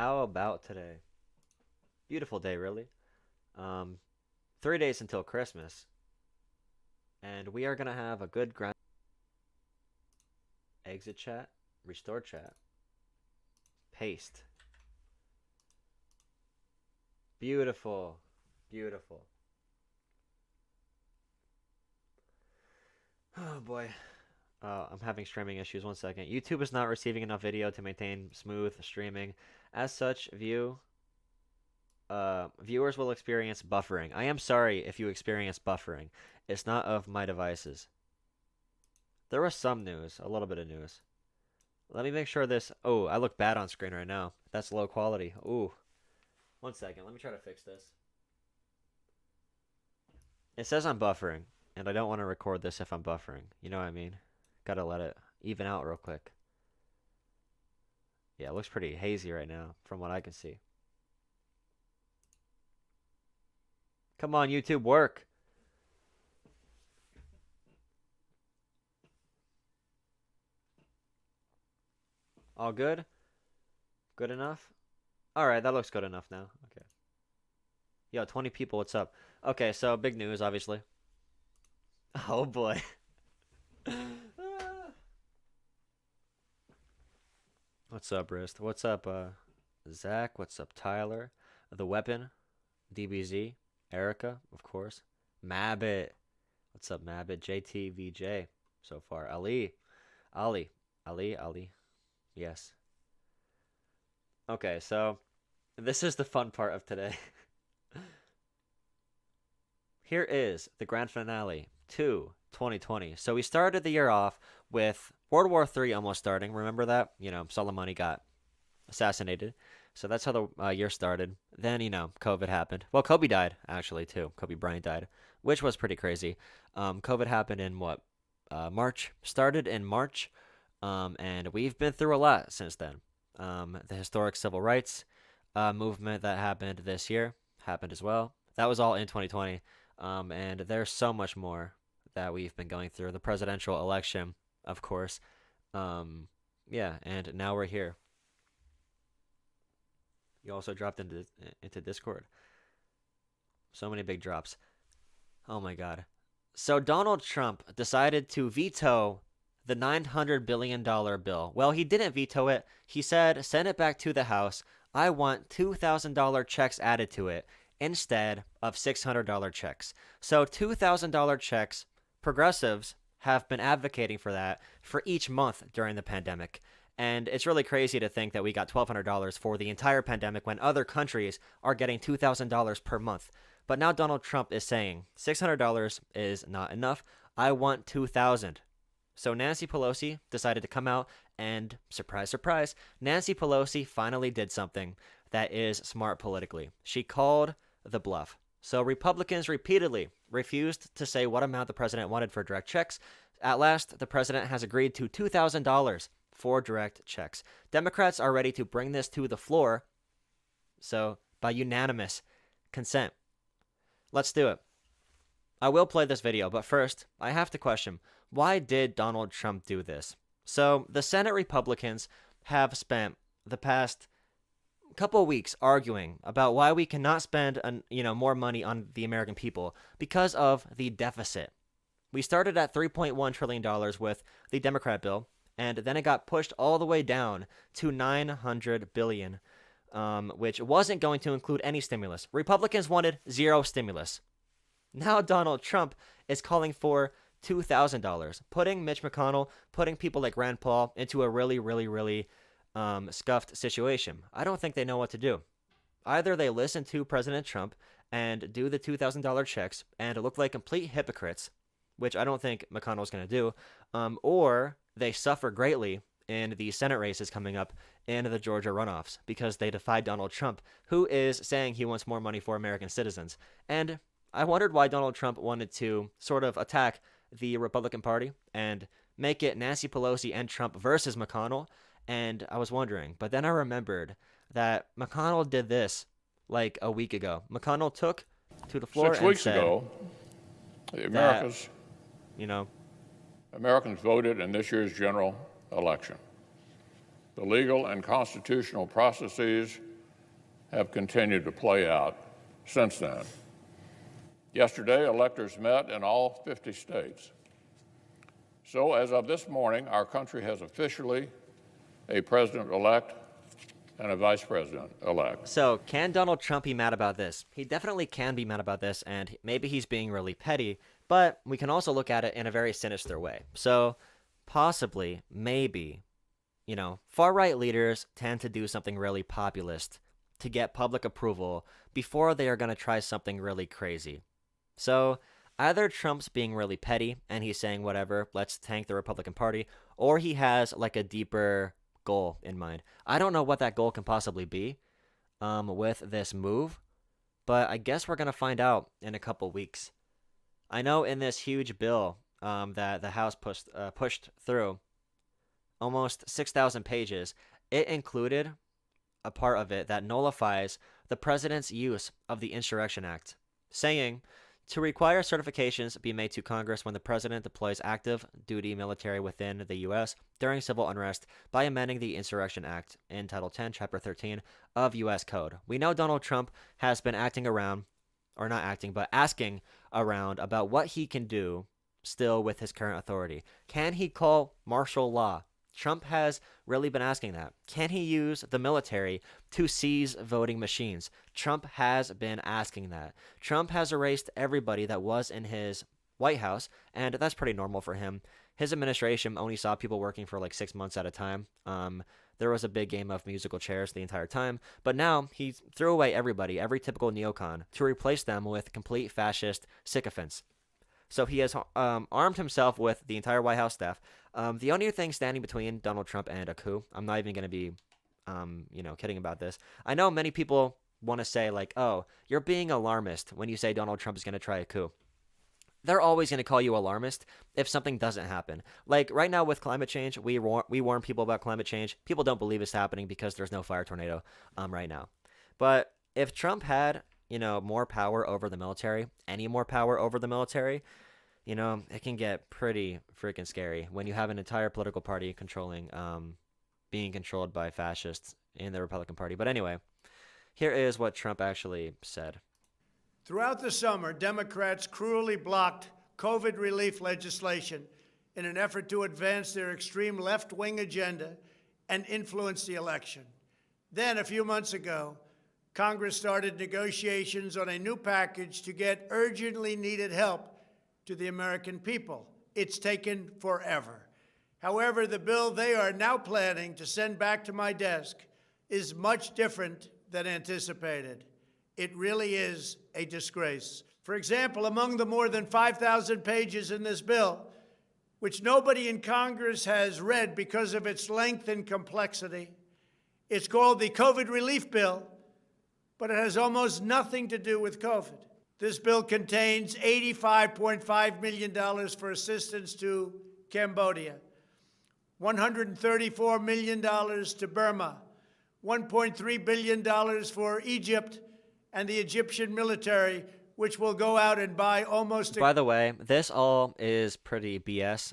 How about today? Beautiful day, really. 3 days until Christmas, and we are gonna have a good grand exit chat, restore chat, paste. Beautiful, beautiful. Oh boy. I'm having streaming issues. 1 second. YouTube is not receiving enough video to maintain smooth streaming. As such, viewers will experience buffering. I am sorry if you experience buffering. It's not of my devices. There was some news, a little bit of news. Let me make sure this. Oh, I look bad on screen right now. That's low quality. Ooh. 1 second. Let me try to fix this. It says I'm buffering, and I don't want to record this if I'm buffering. You know what I mean? Gotta let it even out real quick. Yeah, it looks pretty hazy right now from what I can see. Come on, YouTube, work. All good? Good enough? Alright, that looks good enough now. Okay. Yo, 20 people, what's up? Okay, so big news, obviously. Oh boy. What's up, Wrist? What's up, Zach? What's up, Tyler? The Weapon, DBZ, Erica, of course. Mabbit. What's up, Mabbit? JTVJ so far. Ali. Yes. Okay, so this is the fun part of today. Here is the grand finale to 2020. So we started the year off with World War III almost starting. Remember that? You know, Soleimani got assassinated. So that's how the year started. Then, you know, COVID happened. Well, Kobe died, actually, too. Kobe Bryant died, which was pretty crazy. COVID happened in what? March. Started in March. And we've been through a lot since then. The historic civil rights movement that happened this year happened as well. That was all in 2020. And there's so much more that we've been going through. The presidential election, of course. Yeah, and now we're here. You also dropped into Discord. So many big drops. Oh my god. So Donald Trump decided to veto the $900 billion bill. Well, he didn't veto it. He said, send it back to the House. I want $2,000 checks added to it instead of $600 checks. So $2,000 checks, progressives have been advocating for that for each month during the pandemic. And it's really crazy to think that we got $1,200 for the entire pandemic when other countries are getting $2,000 per month. But now Donald Trump is saying $600 is not enough. I want $2,000. So Nancy Pelosi decided to come out and, surprise, surprise, Nancy Pelosi finally did something that is smart politically. She called the bluff. So Republicans repeatedly refused to say what amount the president wanted for direct checks. At last, the president has agreed to $2,000 for direct checks. Democrats are ready to bring this to the floor, so by unanimous consent. Let's do it. I will play this video, but first, I have to question, why did Donald Trump do this? So, the Senate Republicans have spent the past couple of weeks arguing about why we cannot spend more money on the American people because of the deficit. We started at $3.1 trillion with the Democrat bill, and then it got pushed all the way down to $900 billion, which wasn't going to include any stimulus. Republicans wanted zero stimulus. Now Donald Trump is calling for $2,000, putting Mitch McConnell, putting people like Rand Paul into a really scuffed situation. I don't think they know what to do. Either they listen to President Trump and do the $2,000 checks and look like complete hypocrites, which I don't think McConnell's going to do, or they suffer greatly in the Senate races coming up in the Georgia runoffs because they defied Donald Trump, who is saying he wants more money for American citizens. And I wondered why Donald Trump wanted to sort of attack the Republican Party and make it Nancy Pelosi and Trump versus McConnell. And I was wondering, but then I remembered that McConnell did this like a week ago. McConnell took to the floor 6 weeks and said ago, the Americans, that, Americans voted in this year's general election. The legal and constitutional processes have continued to play out since then. Yesterday, electors met in all 50 states. So as of this morning, our country has officially a president-elect and a vice president-elect. So can Donald Trump be mad about this? He definitely can be mad about this, and maybe he's being really petty, but we can also look at it in a very sinister way. So possibly, maybe, far-right leaders tend to do something really populist to get public approval before they are going to try something really crazy. So either Trump's being really petty and he's saying whatever, let's tank the Republican Party, or he has like a deeper goal in mind. I don't know what that goal can possibly be with this move, but I guess we're going to find out in a couple weeks. I know in this huge bill that the House pushed through, almost 6,000 pages, it included a part of it that nullifies the president's use of the Insurrection Act, saying to require certifications be made to Congress when the president deploys active duty military within the U.S. during civil unrest by amending the Insurrection Act in Title 10, Chapter 13 of U.S. Code. We know Donald Trump has been asking around about what he can do still with his current authority. Can he call martial law? Trump has really been asking that. Can he use the military to seize voting machines? Trump has been asking that. Trump has erased everybody that was in his White House, and that's pretty normal for him. His administration only saw people working for like 6 months at a time. There was a big game of musical chairs the entire time, but now he threw away everybody, every typical neocon, to replace them with complete fascist sycophants. So he has armed himself with the entire White House staff. The only thing standing between Donald Trump and a coup, I'm not even going to be, kidding about this. I know many people want to say like, oh, you're being alarmist when you say Donald Trump is going to try a coup. They're always going to call you alarmist if something doesn't happen. Like right now with climate change, we warn people about climate change. People don't believe it's happening because there's no fire tornado right now. But if Trump had more power over the military, any more power over the military, it can get pretty freaking scary when you have an entire political party being controlled by fascists in the Republican Party. But anyway, here is what Trump actually said. Throughout the summer, Democrats cruelly blocked COVID relief legislation in an effort to advance their extreme left-wing agenda and influence the election. Then, a few months ago, Congress started negotiations on a new package to get urgently needed help to the American people. It's taken forever. However, the bill they are now planning to send back to my desk is much different than anticipated. It really is a disgrace. For example, among the more than 5,000 pages in this bill, which nobody in Congress has read because of its length and complexity, it's called the COVID relief bill, but it has almost nothing to do with COVID. This bill contains $85.5 million for assistance to Cambodia, $134 million to Burma, $1.3 billion for Egypt and the Egyptian military, which will go out and buy almost... By the way, this all is pretty BS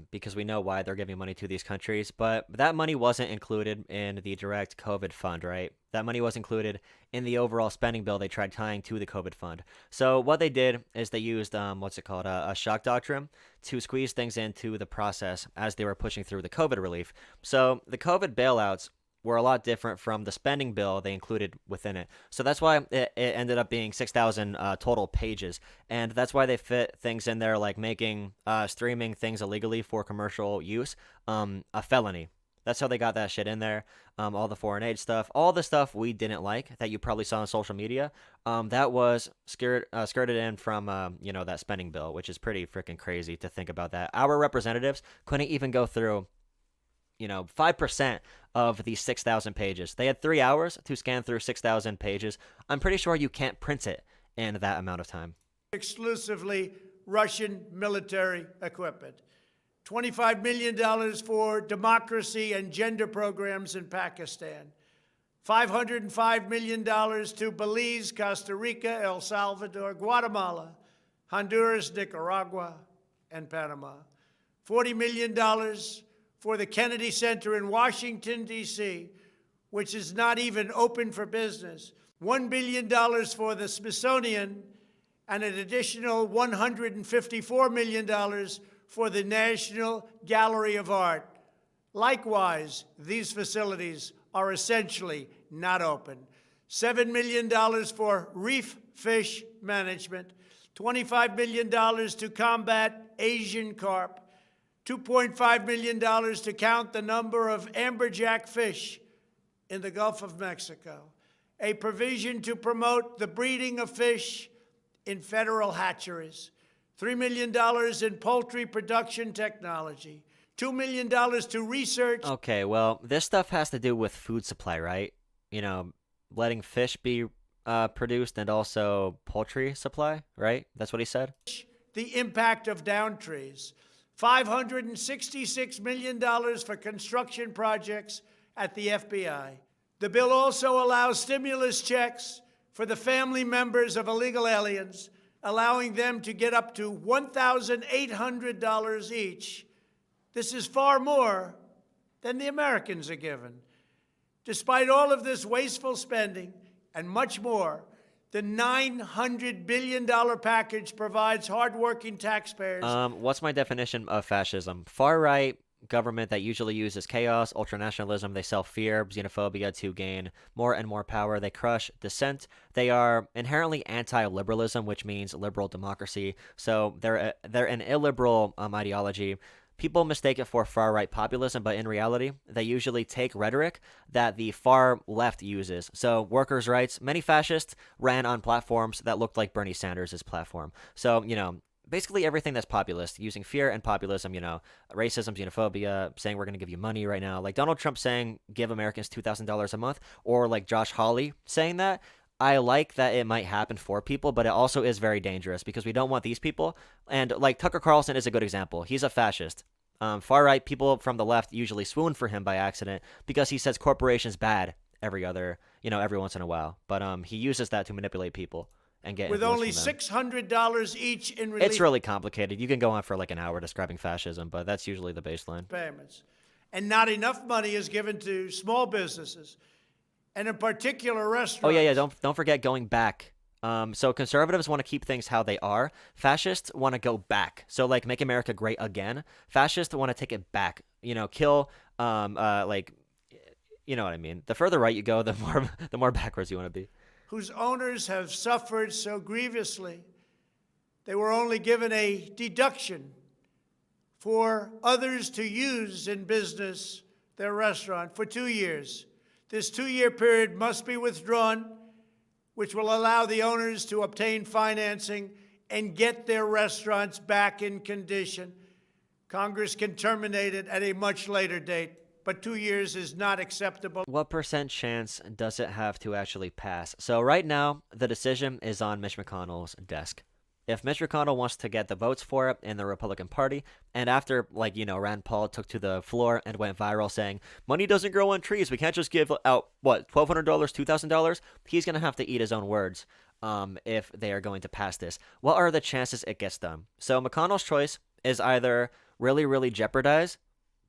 because we know why they're giving money to these countries, but that money wasn't included in the direct COVID fund, right? That money was included in the overall spending bill they tried tying to the COVID fund. So what they did is they used, a shock doctrine to squeeze things into the process as they were pushing through the COVID relief. So the COVID bailouts were a lot different from the spending bill they included within it. So that's why it ended up being 6,000 total pages. And that's why they fit things in there like making streaming things illegally for commercial use a felony. That's how they got that shit in there. All the foreign aid stuff, all the stuff we didn't like that you probably saw on social media, that was skirted in from, that spending bill, which is pretty freaking crazy to think about that. Our representatives couldn't even go through 5% of these 6,000 pages. They had 3 hours to scan through 6,000 pages. I'm pretty sure you can't print it in that amount of time. Exclusively Russian military equipment. $25 million for democracy and gender programs in Pakistan. $505 million to Belize, Costa Rica, El Salvador, Guatemala, Honduras, Nicaragua, and Panama. $40 million for the Kennedy Center in Washington, D.C., which is not even open for business, $1 billion for the Smithsonian, and an additional $154 million for the National Gallery of Art. Likewise, these facilities are essentially not open. $7 million for reef fish management, $25 million to combat Asian carp, $2.5 million to count the number of amberjack fish in the Gulf of Mexico, a provision to promote the breeding of fish in federal hatcheries, $3 million in poultry production technology, $2 million to research. Okay, well, this stuff has to do with food supply, right? You know, letting fish be produced and also poultry supply, right? That's what he said? The impact of down trees, $566 million for construction projects at the FBI. The bill also allows stimulus checks for the family members of illegal aliens, allowing them to get up to $1,800 each. This is far more than the Americans are given. Despite all of this wasteful spending and much more, the $900 billion package provides hardworking taxpayers. What's my definition of fascism? Far-right government that usually uses chaos, ultranationalism. They sell fear, xenophobia to gain more and more power. They crush dissent. They are inherently anti-liberalism, which means liberal democracy. So they're an illiberal ideology. People mistake it for far-right populism, but in reality, they usually take rhetoric that the far left uses. So workers' rights, many fascists ran on platforms that looked like Bernie Sanders' platform. So, you know, basically everything that's populist, using fear and populism, you know, racism, xenophobia, saying we're going to give you money right now. Like Donald Trump saying give Americans $2,000 a month, or like Josh Hawley saying that. I like that it might happen for people, but it also is very dangerous because we don't want these people. And like Tucker Carlson is a good example. He's a fascist. Far-right people from the left usually swoon for him by accident because he says corporations bad every once in a while. But he uses that to manipulate people and get with only $600 each in relief. It's really complicated. You can go on for like an hour describing fascism, but that's usually the baseline. Payments. And not enough money is given to small businesses, and in particular restaurants. Oh yeah. Don't forget going back. So conservatives want to keep things how they are. Fascists want to go back. So like make America great again. Fascists want to take it back. You know, kill. Like, you know what I mean. The further right you go, the more backwards you want to be. Whose owners have suffered so grievously, they were only given a deduction for others to use in business their restaurant for 2 years. This 2-year period must be withdrawn, which will allow the owners to obtain financing and get their restaurants back in condition. Congress can terminate it at a much later date, but 2 years is not acceptable. What % chance does it have to actually pass? So right now, the decision is on Mitch McConnell's desk. If Mitch McConnell wants to get the votes for it in the Republican Party, and after, like, you know, Rand Paul took to the floor and went viral saying, money doesn't grow on trees, we can't just give out, what, $1,200, $2,000? He's going to have to eat his own words if they are going to pass this. What are the chances it gets done? So McConnell's choice is either really, really jeopardize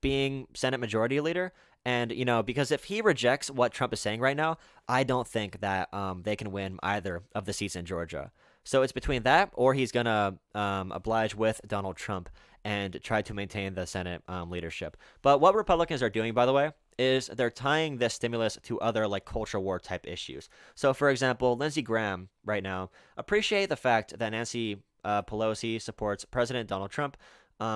being Senate Majority Leader, and, you know, because if he rejects what Trump is saying right now, I don't think that they can win either of the seats in Georgia. So it's between that or he's going to oblige with Donald Trump and try to maintain the Senate leadership. But what Republicans are doing, by the way, is they're tying this stimulus to other like culture war type issues. So, for example, Lindsey Graham right now appreciate the fact that Nancy Pelosi supports President Donald Trump,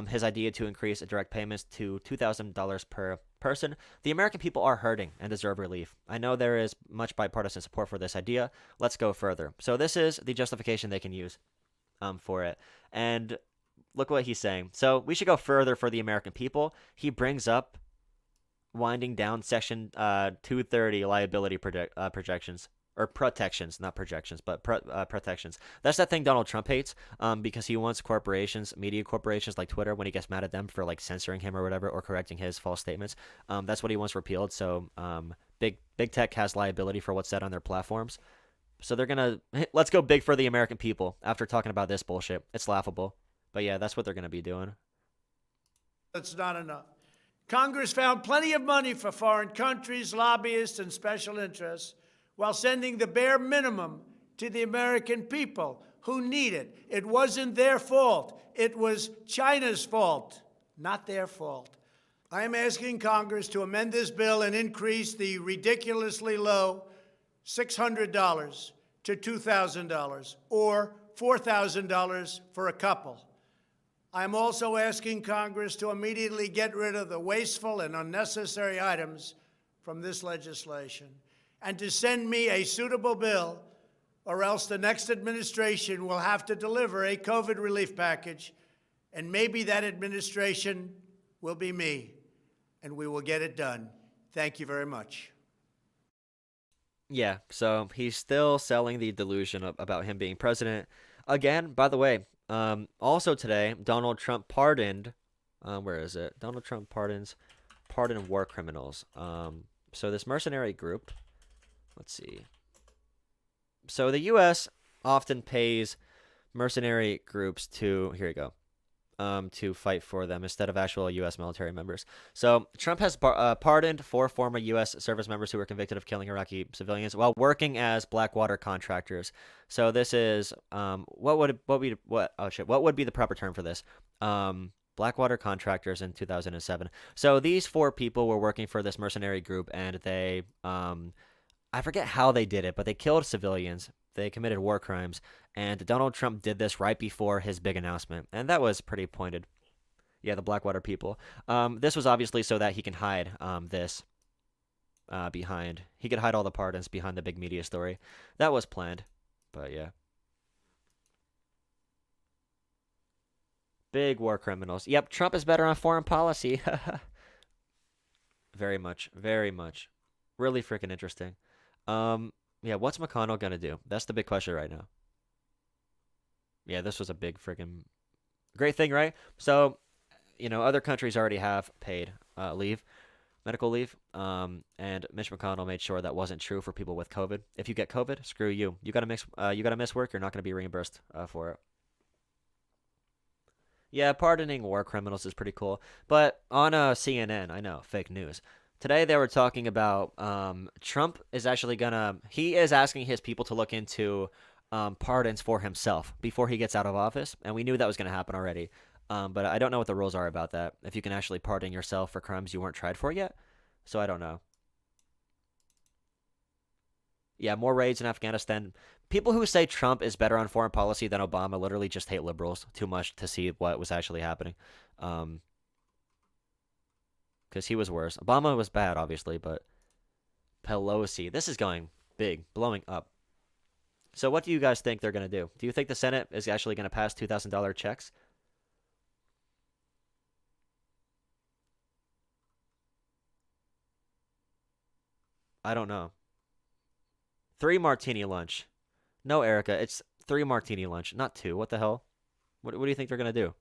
his idea to increase direct payments to $2,000 per person. The American people are hurting and deserve relief. I know there is much bipartisan support for this idea. Let's go further. So this is the justification they can use for it. And look what he's saying. So we should go further for the American people. He brings up winding down Section 230 liability projections. Or protections, not projections, but protections. That's that thing Donald Trump hates because he wants corporations, media corporations like Twitter, when he gets mad at them for like censoring him or whatever, or correcting his false statements. That's what he wants repealed. So big tech has liability for what's said on their platforms. So they're going to, let's go big for the American people after talking about this bullshit. It's laughable. But yeah, that's what they're going to be doing. That's not enough. Congress found plenty of money for foreign countries, lobbyists, and special interests while sending the bare minimum to the American people who need it. It wasn't their fault. It was China's fault, not their fault. I am asking Congress to amend this bill and increase the ridiculously low $600 to $2,000 or $4,000 for a couple. I'm also asking Congress to immediately get rid of the wasteful and unnecessary items from this legislation and to send me a suitable bill, or else the next administration will have to deliver a COVID relief package, and maybe that administration will be me, and we will get it done. Thank you very much. Yeah, so he's still selling the delusion about him being president. Again, by the way, also today, Donald Trump pardoned, where is it? Donald Trump pardoned war criminals. So this mercenary group, let's see. So the U.S. often pays mercenary groups to, here you go, to fight for them instead of actual U.S. military members. So Trump has pardoned 4 former U.S. service members who were convicted of killing Iraqi civilians while working as Blackwater contractors. So this is what would be the proper term for this? Blackwater contractors in 2007. So these 4 people were working for this mercenary group, and they I forget how they did it, but they killed civilians. They committed war crimes, and Donald Trump did this right before his big announcement, and that was pretty pointed. Yeah, the Blackwater people. This was obviously so that he can hide this behind. He could hide all the pardons behind the big media story. That was planned, but yeah. Big war criminals. Yep, Trump is better on foreign policy. Very much, very much. Really freaking interesting. Yeah, what's McConnell gonna do? That's the big question right now. Yeah, this was a big freaking great thing, right? So, other countries already have paid leave, medical leave, and Mitch McConnell made sure that wasn't true for people with COVID. If you get COVID, screw you. You gotta miss work. You're not gonna be reimbursed for it. Yeah, pardoning war criminals is pretty cool. But on CNN, I know, fake news. Today they were talking about Trump is actually he is asking his people to look into pardons for himself before he gets out of office. And we knew that was going to happen already. But I don't know what the rules are about that. If you can actually pardon yourself for crimes you weren't tried for yet. So I don't know. Yeah, more raids in Afghanistan. People who say Trump is better on foreign policy than Obama literally just hate liberals too much to see what was actually happening. Because he was worse. Obama was bad, obviously, but Pelosi. This is going big, blowing up. So what do you guys think they're going to do? Do you think the Senate is actually going to pass $2,000 checks? I don't know. 3 martini lunch. No, Erica, it's 3 martini lunch, not 2. What the hell? What do you think they're going to do?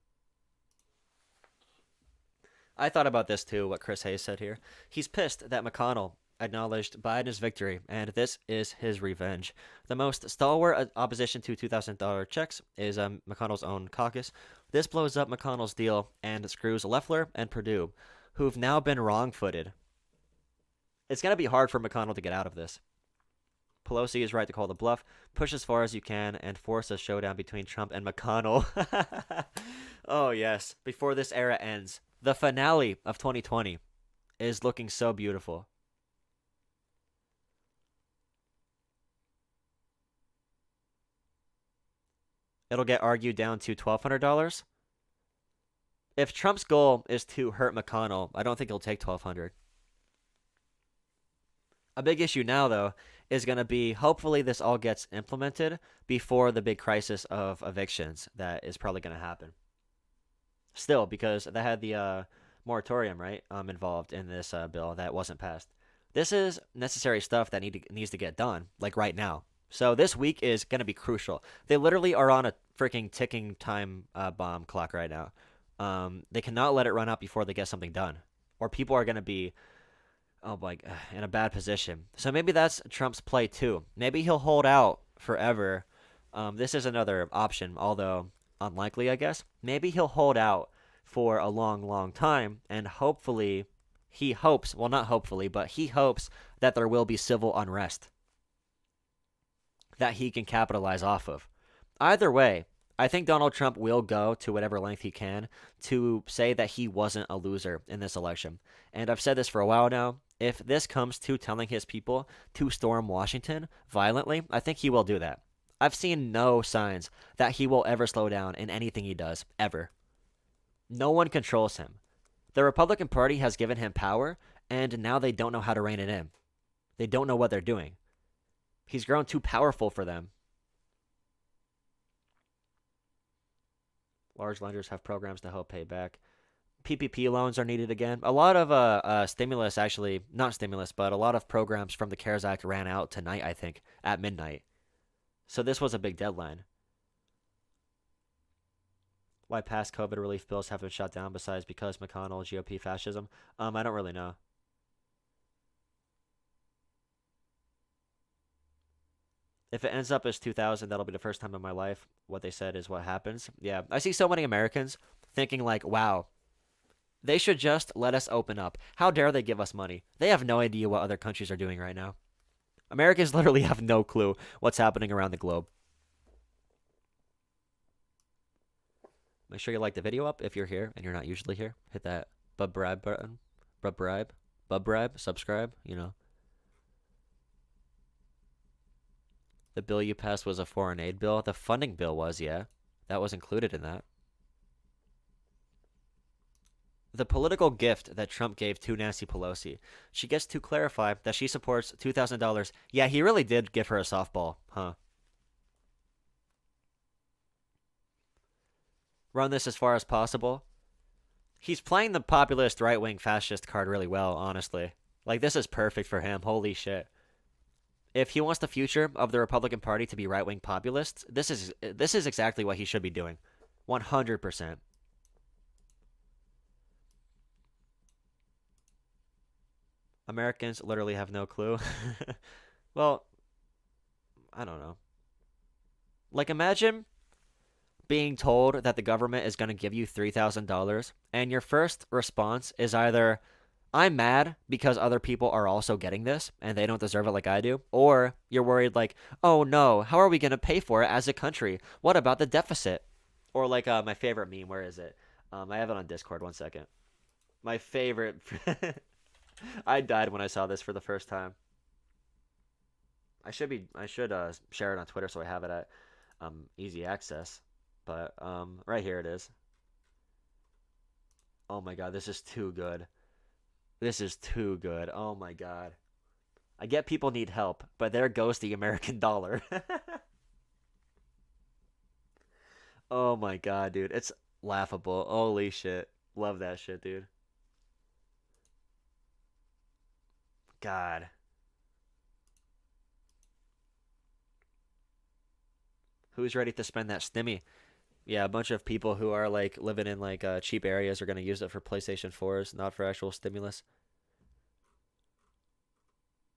I thought about this too, what Chris Hayes said here. He's pissed that McConnell acknowledged Biden's victory, and this is his revenge. The most stalwart opposition to $2,000 checks is McConnell's own caucus. This blows up McConnell's deal and screws Loeffler and Perdue, who've now been wrong-footed. It's going to be hard for McConnell to get out of this. Pelosi is right to call the bluff, push as far as you can, and force a showdown between Trump and McConnell. Oh, yes. Before this era ends. The finale of 2020 is looking so beautiful. It'll get argued down to $1,200. If Trump's goal is to hurt McConnell, I don't think he'll take $1,200. A big issue now, though, is going to be hopefully this all gets implemented before the big crisis of evictions that is probably going to happen. Still, because they had the moratorium, right, involved in this bill that wasn't passed. This is necessary stuff that needs to get done, like right now. So this week is going to be crucial. They literally are on a freaking ticking time bomb clock right now. They cannot let it run out before they get something done, or people are going to be in a bad position. So maybe that's Trump's play too. Maybe he'll hold out forever. This is another option, although unlikely, I guess. Maybe he'll hold out for a long, long time, and hopefully he hopes, well, not hopefully, but he hopes that there will be civil unrest that he can capitalize off of. Either way, I think Donald Trump will go to whatever length he can to say that he wasn't a loser in this election. And I've said this for a while now. If this comes to telling his people to storm Washington violently, I think he will do that. I've seen no signs that he will ever slow down in anything he does, ever. No one controls him. The Republican Party has given him power, and now they don't know how to rein it in. They don't know what they're doing. He's grown too powerful for them. Large lenders have programs to help pay back. PPP loans are needed again. A lot of stimulus, actually, not stimulus, but a lot of programs from the CARES Act ran out tonight, I think, at midnight. So this was a big deadline. Why past COVID relief bills have been shut down besides because McConnell, GOP fascism? I don't really know. If it ends up as 2000, that'll be the first time in my life. What they said is what happens. Yeah, I see so many Americans thinking like, wow, they should just let us open up. How dare they give us money? They have no idea what other countries are doing right now. Americans literally have no clue what's happening around the globe. Make sure you like the video up if you're here and you're not usually here. Hit that subscribe button. Subscribe, you know. The bill you passed was a foreign aid bill. The funding bill was, yeah. That was included in that. The political gift that Trump gave to Nancy Pelosi. She gets to clarify that she supports $2,000. Yeah, he really did give her a softball, huh? Run this as far as possible. He's playing the populist right-wing fascist card really well, honestly. Like, this is perfect for him. Holy shit. If he wants the future of the Republican Party to be right-wing populists, this is exactly what he should be doing. 100%. Americans literally have no clue. Well, I don't know. Like, imagine being told that the government is going to give you $3,000, and your first response is either, I'm mad because other people are also getting this, and they don't deserve it like I do, or you're worried like, oh no, how are we going to pay for it as a country? What about the deficit? Or like my favorite meme, where is it? I have it on Discord, one second. My favorite... I died when I saw this for the first time. I should share it on Twitter so I have it at easy access. But right here it is. Oh my god, this is too good. This is too good. Oh my god. I get people need help, but there goes the American dollar. Oh my god, dude. It's laughable. Holy shit. Love that shit, dude. God. Who's ready to spend that stimmy? Yeah, a bunch of people who are like living in like cheap areas are going to use it for PlayStation 4s, not for actual stimulus.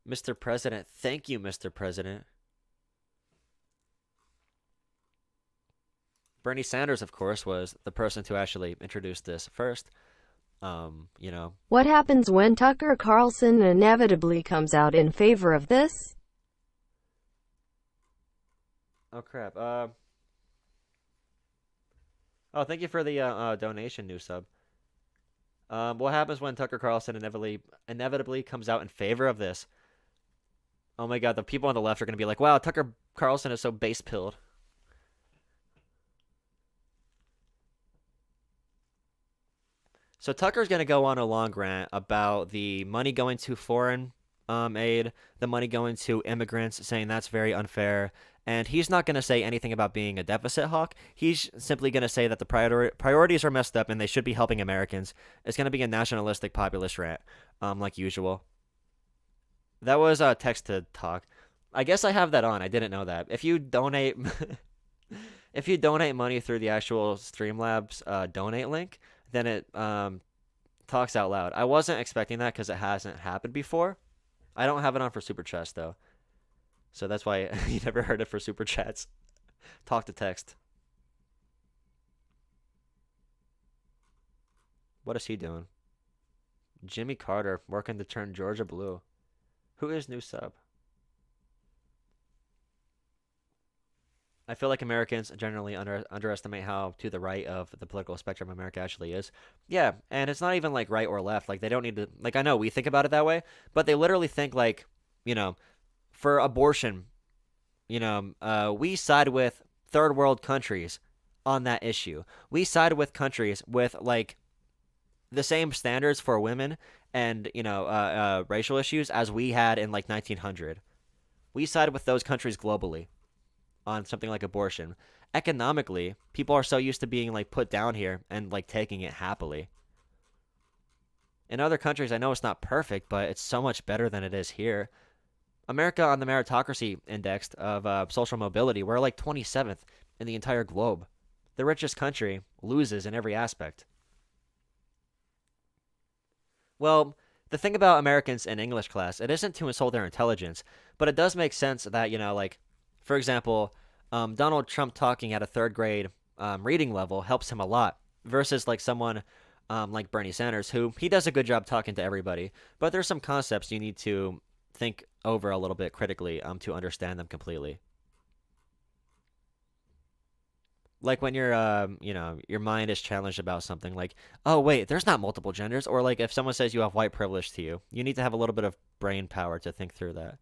Mr. President, thank you, Mr. President. Bernie Sanders, of course, was the person to actually introduce this first. You know. What happens when Tucker Carlson inevitably comes out in favor of this? Oh, crap. Oh, thank you for the donation, new sub. What happens when Tucker Carlson inevitably comes out in favor of this? Oh my god, the people on the left are going to be like, wow, Tucker Carlson is so base-pilled. So Tucker's going to go on a long rant about the money going to foreign aid, the money going to immigrants, saying that's very unfair. And he's not going to say anything about being a deficit hawk. He's simply going to say that the priorities are messed up and they should be helping Americans. It's going to be a nationalistic populist rant, like usual. That was text to talk. I guess I have that on. I didn't know that. If you donate, if you donate money through the actual Streamlabs donate link, then it talks out loud. I wasn't expecting that because it hasn't happened before. I don't have it on for Super Chats, though. So that's why you never heard it for Super Chats. Talk to text. What is he doing? Jimmy Carter working to turn Georgia blue. Who is new sub? I feel like Americans generally underestimate how to the right of the political spectrum America actually is. Yeah, and it's not even like right or left. Like they don't need to. Like I know we think about it that way, but they literally think like, for abortion, we side with third world countries on that issue. We side with countries with like the same standards for women and racial issues as we had in like 1900. We side with those countries globally on something like abortion. Economically, people are so used to being like put down here and like taking it happily. In other countries, I know it's not perfect, but it's so much better than it is here. America on the meritocracy index of social mobility, we're like 27th in the entire globe. The richest country loses in every aspect. Well, the thing about Americans in English class, it isn't to insult their intelligence, but it does make sense that, like, for example, Donald Trump talking at a third grade reading level helps him a lot versus like someone like Bernie Sanders, who he does a good job talking to everybody, but there's some concepts you need to think over a little bit critically to understand them completely. Like when your mind is challenged about something like, oh, wait, there's not multiple genders. Or like if someone says you have white privilege to you, you need to have a little bit of brain power to think through that.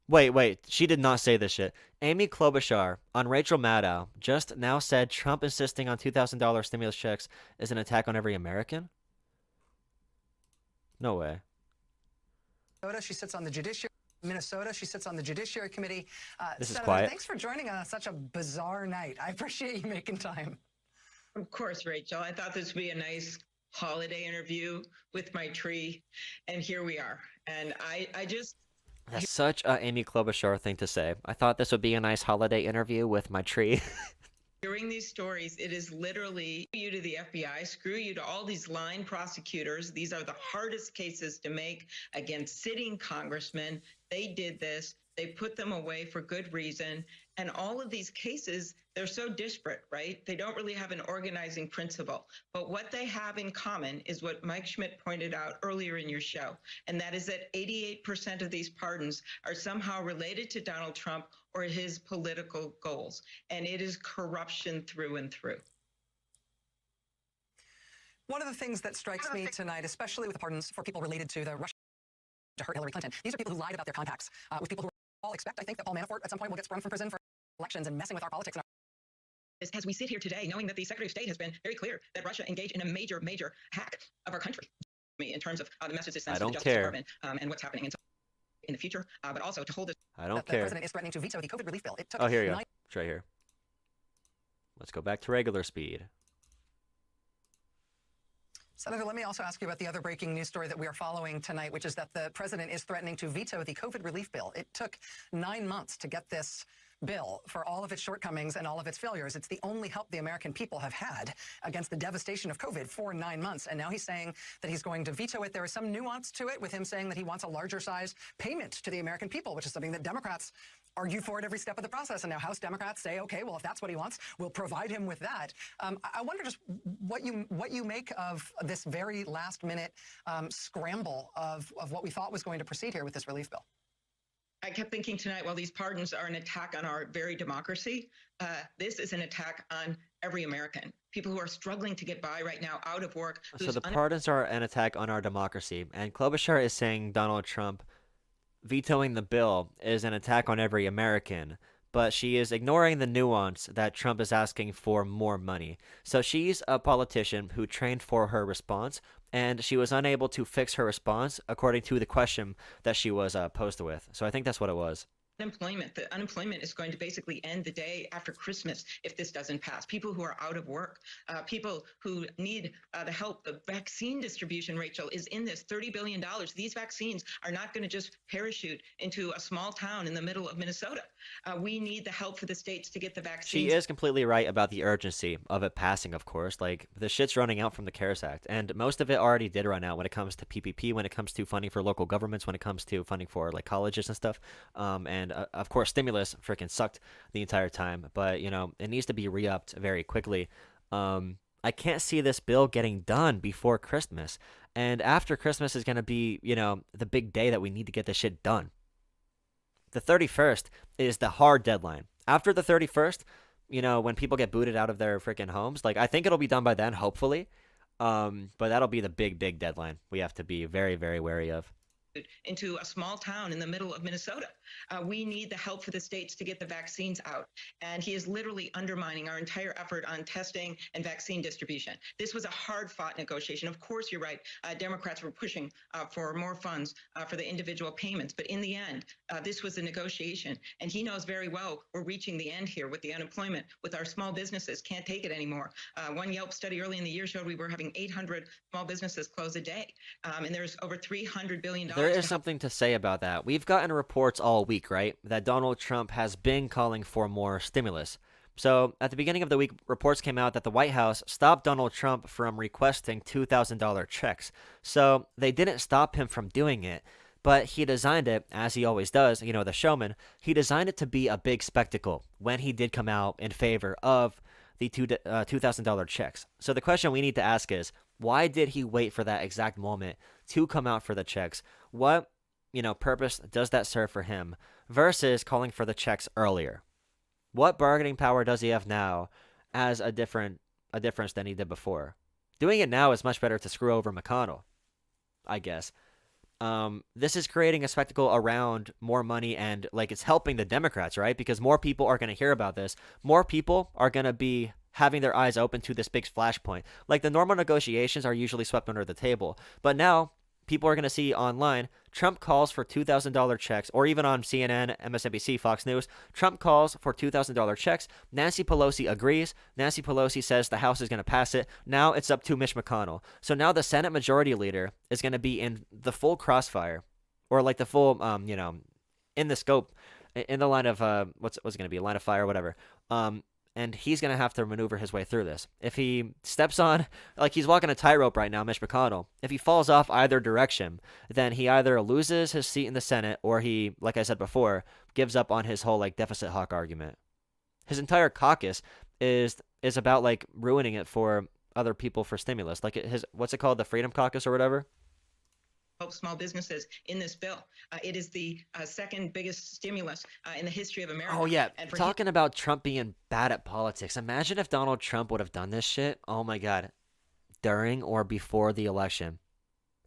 Wait, she did not say this shit. Amy Klobuchar on Rachel Maddow just now said Trump insisting on $2,000 stimulus checks is an attack on every American? No way. She sits on the judiciary. Minnesota, she sits on the Judiciary Committee. This is Senator, quiet. Thanks for joining us on such a bizarre night. I appreciate you making time. Of course, Rachel. I thought this would be a nice holiday interview with my tree, and here we are. And I just... That's such a Amy Klobuchar thing to say. I thought this would be a nice holiday interview with my tree. Hearing these stories, it is literally screw you to the FBI, screw you to all these line prosecutors. These are the hardest cases to make against sitting congressmen. They did this. They put them away for good reason. And all of these cases, they're so disparate, right? They don't really have an organizing principle. But what they have in common is what Mike Schmidt pointed out earlier in your show, and that is that 88% of these pardons are somehow related to Donald Trump or his political goals. And it is corruption through and through. One of the things that strikes me tonight, especially with the pardons for people related to the Russia to hurt Hillary Clinton, these are people who lied about their contacts with people who all expect, I think, that Paul Manafort at some point will get sprung from prison for elections and messing with our politics. As we sit here today, knowing that the Secretary of State has been very clear that Russia engaged in a major, major hack of our country in terms of the messages sent to the Justice Department and what's happening in the future, but also to hold this. I don't The care. president is threatening to veto the COVID relief bill. It took Oh, here you go. It's right here. Let's go back to regular speed. Senator, let me also ask you about the other breaking news story that we are following tonight, which is that the president is threatening to veto the COVID relief bill. It took 9 months to get this bill for all of its shortcomings and all of its failures. It's the only help the American people have had against the devastation of COVID for 9 months. And now he's saying that he's going to veto it. There is some nuance to it with him saying that he wants a larger size payment to the American people, which is something that Democrats argue for at every step of the process. And now House Democrats say, okay, well, if that's what he wants, we'll provide him with that. I wonder just what you make of this very last minute scramble of what we thought was going to proceed here with this relief bill. I kept thinking tonight, well, these pardons are an attack on our very democracy. This is an attack on every American. People who are struggling to get by right now, out of work. So the pardons are an attack on our democracy. And Klobuchar is saying Donald Trump vetoing the bill is an attack on every American. But she is ignoring the nuance that Trump is asking for more money. So she's a politician who trained for her response, and she was unable to fix her response according to the question that she was posed with. So I think that's what it was. The unemployment is going to basically end the day after Christmas if this doesn't pass. People who are out of work, people who need the help. The vaccine distribution, Rachel, is in this $30 billion. These vaccines are not going to just parachute into a small town in the middle of Minnesota. We need the help for the states to get the vaccines. She is completely right about the urgency of it passing, of course. Like, the shit's running out from the CARES Act, and most of it already did run out when it comes to PPP, when it comes to funding for local governments, when it comes to funding for, like, colleges and stuff, and of course, stimulus freaking sucked the entire time, but, it needs to be re-upped very quickly. I can't see this bill getting done before Christmas. And after Christmas is going to be, the big day that we need to get this shit done. The 31st is the hard deadline. After the 31st, when people get booted out of their freaking homes, like, I think it'll be done by then, hopefully. But that'll be the big, big deadline we have to be very, very wary of. Into a small town in the middle of Minnesota. We need the help for the states to get the vaccines out. And he is literally undermining our entire effort on testing and vaccine distribution. This was a hard-fought negotiation. Of course, you're right. Democrats were pushing for more funds for the individual payments. But in the end, this was a negotiation. And he knows very well we're reaching the end here with the unemployment, with our small businesses can't take it anymore. One Yelp study early in the year showed we were having 800 small businesses close a day. And there's over $300 billion. There is something to say about that. We've gotten reports all week, right, that Donald Trump has been calling for more stimulus. So at the beginning of the week, reports came out that the White House stopped Donald Trump from requesting $2,000 checks. So they didn't stop him from doing it, but he designed it, as he always does, the showman, he designed it to be a big spectacle when he did come out in favor of the $2,000 checks. So the question we need to ask is, why did he wait for that exact moment to come out for the checks? What, purpose does that serve for him versus calling for the checks earlier? What bargaining power does he have now as a difference than he did before? Doing it now is much better to screw over McConnell, I guess. This is creating a spectacle around more money and, it's helping the Democrats, right? Because more people are going to hear about this. More people are going to be having their eyes open to this big flashpoint. Like, the normal negotiations are usually swept under the table. But now, people are going to see online, Trump calls for $2,000 checks, or even on CNN, MSNBC, Fox News, Trump calls for $2,000 checks. Nancy Pelosi agrees. Nancy Pelosi says the House is going to pass it. Now it's up to Mitch McConnell. So now the Senate Majority Leader is going to be in the full crossfire, or the full, in the scope, in the line of, what's it going to be, line of fire, whatever. And he's going to have to maneuver his way through this. If he steps on, he's walking a tightrope right now, Mitch McConnell. If he falls off either direction, then he either loses his seat in the Senate or he, like I said before, gives up on his whole, deficit hawk argument. His entire caucus is about, ruining it for other people for stimulus. What's it called? The Freedom Caucus or whatever? Help small businesses in this bill. It is the second biggest stimulus in the history of America. Oh, yeah. Talking about Trump being bad at politics. Imagine if Donald Trump would have done this shit. Oh, my God. During or before the election.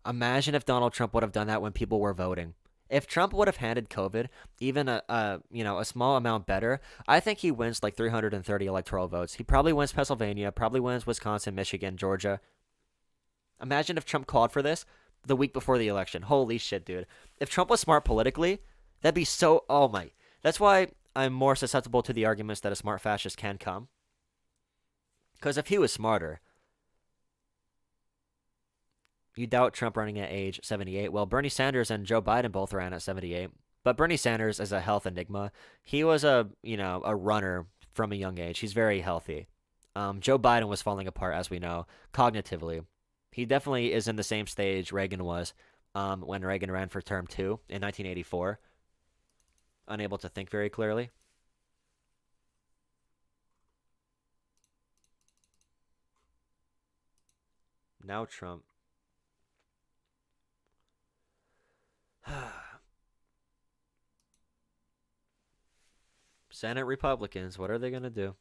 Imagine if Donald Trump would have done that when people were voting. If Trump would have handed COVID even a small amount better, I think he wins 330 electoral votes. He probably wins Pennsylvania, probably wins Wisconsin, Michigan, Georgia. Imagine if Trump called for this the week before the election. Holy shit, dude. If Trump was smart politically, that'd be so... Oh, my... That's why I'm more susceptible to the arguments that a smart fascist can come. Because if he was smarter... You doubt Trump running at age 78. Well, Bernie Sanders and Joe Biden both ran at 78. But Bernie Sanders is a health enigma. He was a runner from a young age. He's very healthy. Joe Biden was falling apart, as we know, cognitively. He definitely is in the same stage Reagan was when Reagan ran for term 2 in 1984. Unable to think very clearly. Now Trump. Senate Republicans, what are they going to do?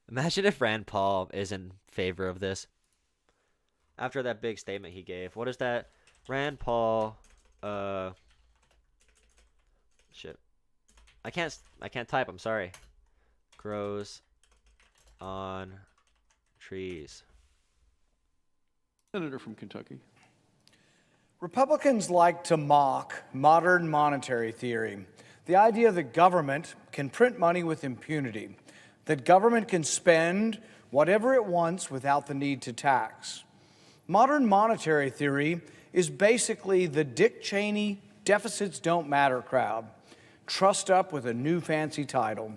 Imagine if Rand Paul is in favor of this. After that big statement he gave. What is that? Rand Paul, shit. I can't type, I'm sorry. Grows on trees. Senator from Kentucky. Republicans like to mock modern monetary theory, the idea that government can print money with impunity, that government can spend whatever it wants without the need to tax. Modern monetary theory is basically the Dick Cheney deficits don't matter crowd, trussed up with a new fancy title.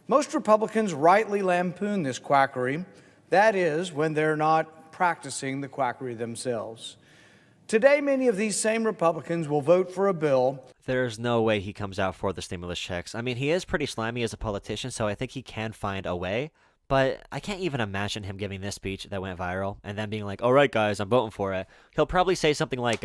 Most Republicans rightly lampoon this quackery, that is, when they're not practicing the quackery themselves. Today, many of these same Republicans will vote for a bill. There's no way he comes out for the stimulus checks. I mean, he is pretty slimy as a politician, so I think he can find a way. But I can't even imagine him giving this speech that went viral and then being like, all right, guys, I'm voting for it. He'll probably say something like,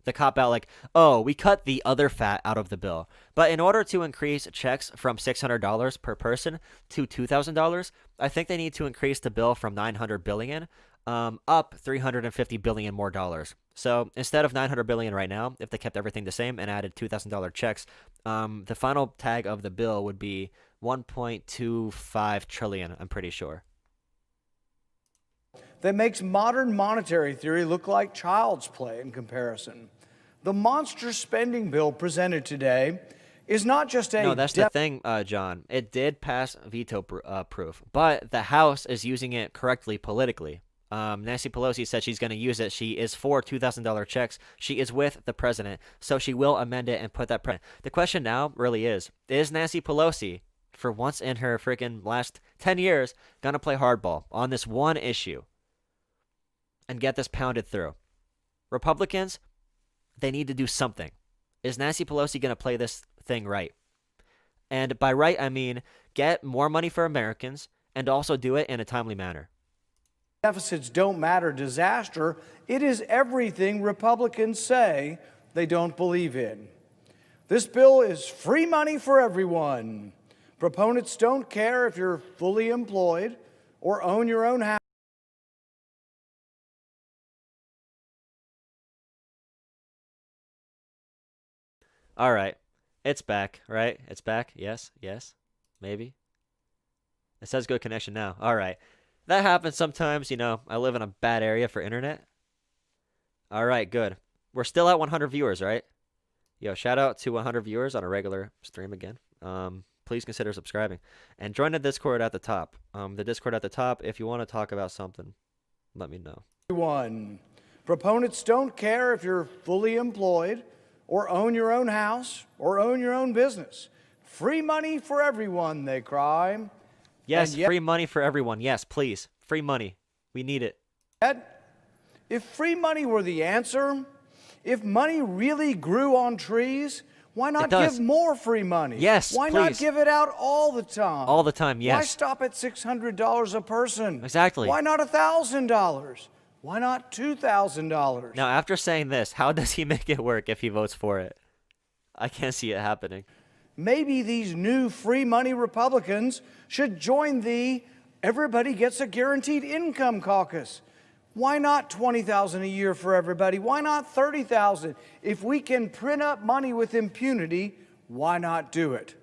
the cop-out, like, oh, we cut the other fat out of the bill. But in order to increase checks from $600 per person to $2,000, I think they need to increase the bill from $900 billion up $350 billion more dollars. So instead of $900 billion right now, if they kept everything the same and added $2,000 checks, the final tag of the bill would be $1.25 trillion, I'm pretty sure. That makes modern monetary theory look like child's play in comparison. The monster spending bill presented today is not just a... No, that's the thing, John. It did pass veto proof, but the House is using it correctly politically. Nancy Pelosi said she's going to use it. She is for $2,000 checks. She is with the president, so she will amend it and put that... The question now really is Nancy Pelosi, for once in her freaking last 10 years, going to play hardball on this one issue and get this pounded through? Republicans, they need to do something. Is Nancy Pelosi going to play this thing right? And by right, I mean get more money for Americans and also do it in a timely manner. Deficits don't matter disaster. It is everything Republicans say they don't believe in. This bill is free money for everyone. Proponents don't care if you're fully employed or own your own house. All right. It's back, right? It's back. Yes. Maybe. It says good connection now. All right. That happens sometimes, you know. I live in a bad area for internet. All right, good. We're still at 100 viewers, right? Yo, shout out to 100 viewers on a regular stream again. Please consider subscribing and join the Discord at the top. The Discord at the top, if you want to talk about something, let me know. One. Proponents don't care if you're fully employed or own your own house or own your own business. Free money for everyone, they cry. Yes, free money for everyone. Yes, please. Free money. We need it. If free money were the answer, if money really grew on trees, why not give more free money? Yes, Why not give it out all the time? All the time, yes. Why stop at $600 a person? Exactly. Why not $1,000? Why not $2,000? Now, after saying this, how does he make it work if he votes for it? I can't see it happening. Maybe these new free money Republicans should join the Everybody Gets a Guaranteed Income caucus. Why not $20,000 a year for everybody? Why not $30,000? If we can print up money with impunity, why not do it?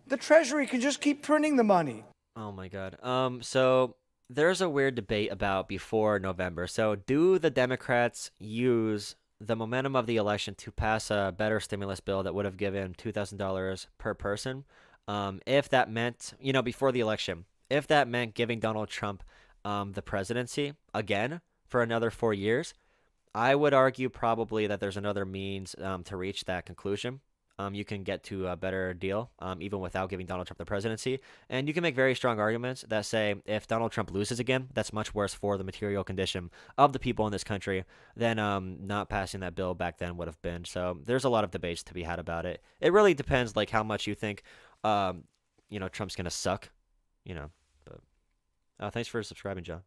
The Treasury can just keep printing the money. Oh my God. So there's a weird debate about before November. So do the Democrats use the momentum of the election to pass a better stimulus bill that would have given $2,000 per person? If that meant, you know, before the election, if that meant giving Donald Trump the presidency again for another 4 years, I would argue probably that there's another means to reach that conclusion. You can get to a better deal even without giving Donald Trump the presidency. And you can make very strong arguments that say if Donald Trump loses again, that's much worse for the material condition of the people in this country than not passing that bill back then would have been. So there's a lot of debates to be had about it. It really depends like how much you think you know, Trump's going to suck, you know. But thanks for subscribing, John.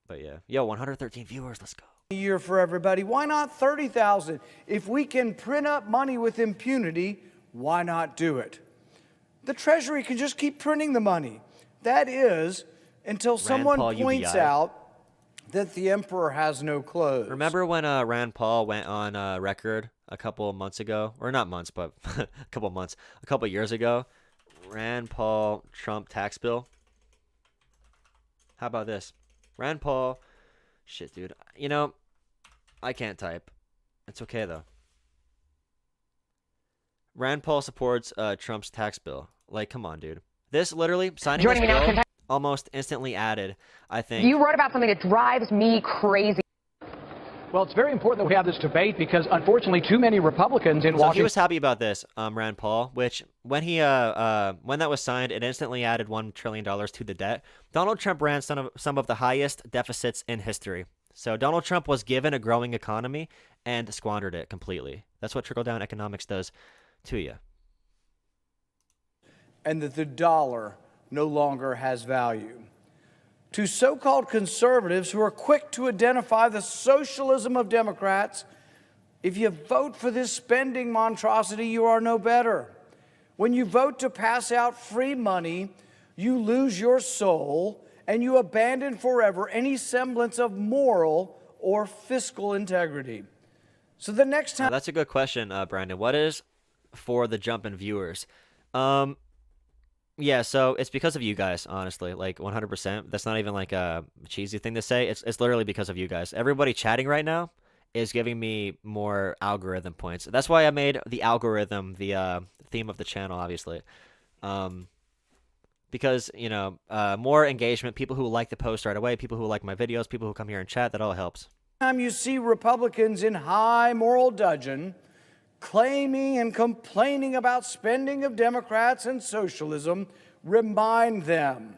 But yeah. Yo, 113 viewers. Let's go. A year for everybody. Why not $30,000? If we can print up money with impunity, why not do it? The Treasury can just keep printing the money. That is, until someone points out that the emperor has no clothes. Remember when Rand Paul went on record a couple of months ago? Or not months, but a couple years ago. Rand Paul Trump tax bill. How about this? Rand Paul. Shit, dude. You know, I can't type. It's okay, though. Rand Paul supports Trump's tax bill. Like, come on, dude. This literally, signing this bill almost instantly added, I think. You wrote about something that drives me crazy. Well, it's very important that we have this debate because, unfortunately, too many Republicans in Washington... So he was happy about this, Rand Paul, which when that was signed, it instantly added $1 trillion to the debt. Donald Trump ran some of the highest deficits in history. So Donald Trump was given a growing economy and squandered it completely. That's what trickle-down economics does to you. And that the dollar no longer has value. To so-called conservatives who are quick to identify the socialism of Democrats, if you vote for this spending monstrosity, you are no better. When you vote to pass out free money, you lose your soul and you abandon forever any semblance of moral or fiscal integrity. So the next time... That's a good question, Brandon. What is for the jump in viewers? Yeah, so it's because of you guys, honestly, like 100%. That's not even like a cheesy thing to say. It's literally because of you guys. Everybody chatting right now is giving me more algorithm points. That's why I made the algorithm the theme of the channel, obviously. Because, you know, more engagement, people who like the post right away, people who like my videos, people who come here and chat, that all helps. Time you see Republicans in high moral dudgeon claiming and complaining about spending of Democrats and socialism, remind them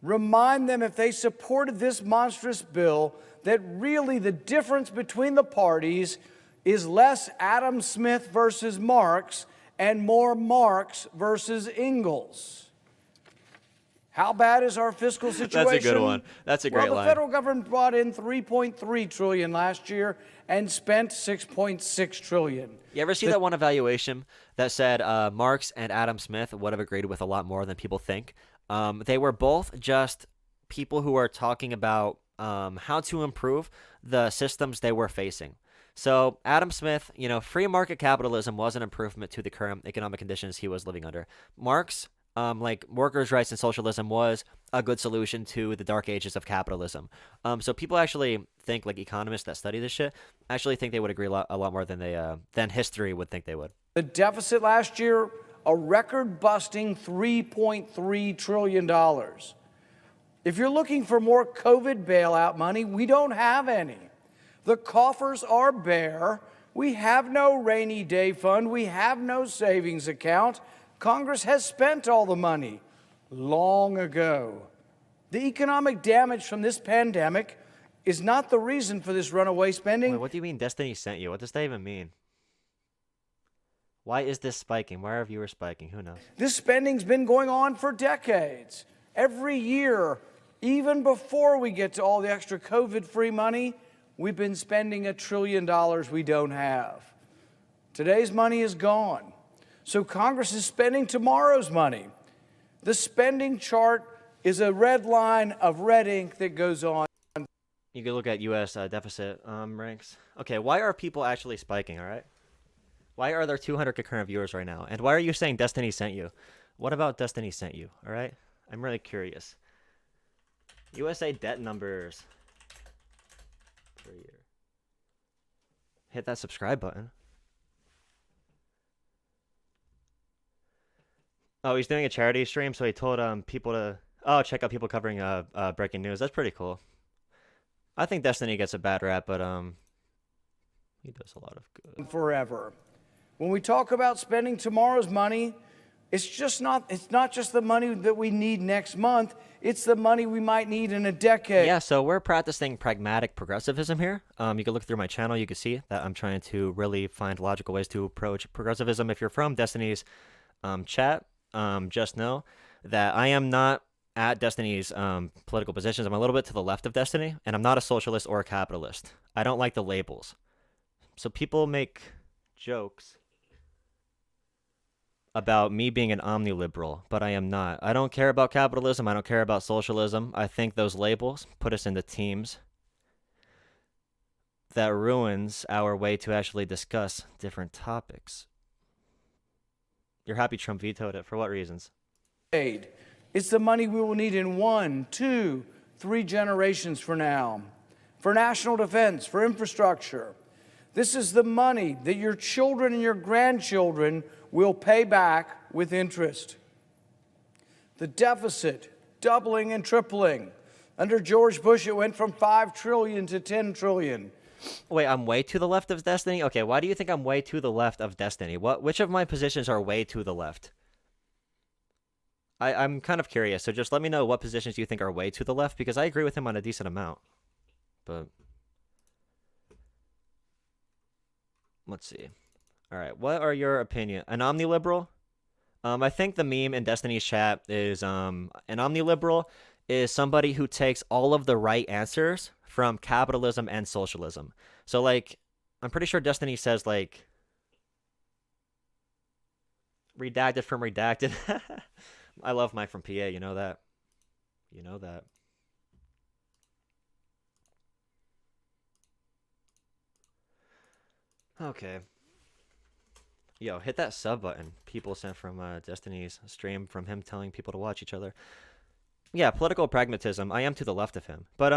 if they supported this monstrous bill that really the difference between the parties is less Adam Smith versus Marx and more Marx versus Engels. How bad is our fiscal situation? That's a good one. That's a great line. Well, the federal government brought in $3.3 trillion last year and spent $6.6 trillion. You ever see that one evaluation that said Marx and Adam Smith would have agreed with a lot more than people think? They were both just people who are talking about how to improve the systems they were facing. So Adam Smith, you know, free market capitalism was an improvement to the current economic conditions he was living under. Marx, like workers' rights and socialism, was a good solution to the dark ages of capitalism. So people actually think, like economists that study this shit, actually think they would agree a lot more than history would think they would. The deficit last year, a record-busting $3.3 trillion. If you're looking for more COVID bailout money, we don't have any. The coffers are bare. We have no rainy day fund. We have no savings account. Congress has spent all the money long ago. The economic damage from this pandemic is not the reason for this runaway spending. Wait, what do you mean Destiny sent you? What does that even mean? Why is this spiking? Why are viewers spiking? Who knows? This spending's been going on for decades. Every year, even before we get to all the extra COVID-free money, we've been spending $1 trillion we don't have. Today's money is gone. So Congress is spending tomorrow's money. The spending chart is a red line of red ink that goes on. You can look at U.S. Deficit ranks. Okay, why are people actually spiking, all right? Why are there 200 concurrent viewers right now? And why are you saying Destiny sent you? What about Destiny sent you, all right? I'm really curious. USA debt numbers per year. Hit that subscribe button. Oh, he's doing a charity stream, so he told people to check out people covering breaking news. That's pretty cool. I think Destiny gets a bad rap, but he does a lot of good. Forever. When we talk about spending tomorrow's money, it's not just the money that we need next month, it's the money we might need in a decade. Yeah, so we're practicing pragmatic progressivism here. You can look through my channel, you can see that I'm trying to really find logical ways to approach progressivism. If you're from Destiny's chat, just know that I am not at Destiny's political positions. I'm a little bit to the left of Destiny, and I'm not a socialist or a capitalist. I don't like the labels. So people make jokes about me being an omniliberal, but I am not. I don't care about capitalism. I don't care about socialism. I think those labels put us into teams that ruins our way to actually discuss different topics. You're happy Trump vetoed it. For what reasons? It's the money we will need in 1, 2, 3 generations from now. For national defense, for infrastructure. This is the money that your children and your grandchildren will pay back with interest. The deficit doubling and tripling. Under George Bush, it went from $5 trillion to $10 trillion. Wait, I'm way to the left of Destiny? Okay, why do you think I'm way to the left of Destiny? Which of my positions are way to the left? I'm kind of curious, so just let me know what positions you think are way to the left, because I agree with him on a decent amount. But let's see. All right, what are your opinion? An omniliberal? I think the meme in Destiny's chat is an omniliberal is somebody who takes all of the right answers from capitalism and socialism. So like, I'm pretty sure Destiny says like redacted from redacted. I love Mike from PA, you know that. You know that. Okay. Yo, hit that sub button. People sent from Destiny's stream from him telling people to watch each other. Yeah, political pragmatism. I am to the left of him. But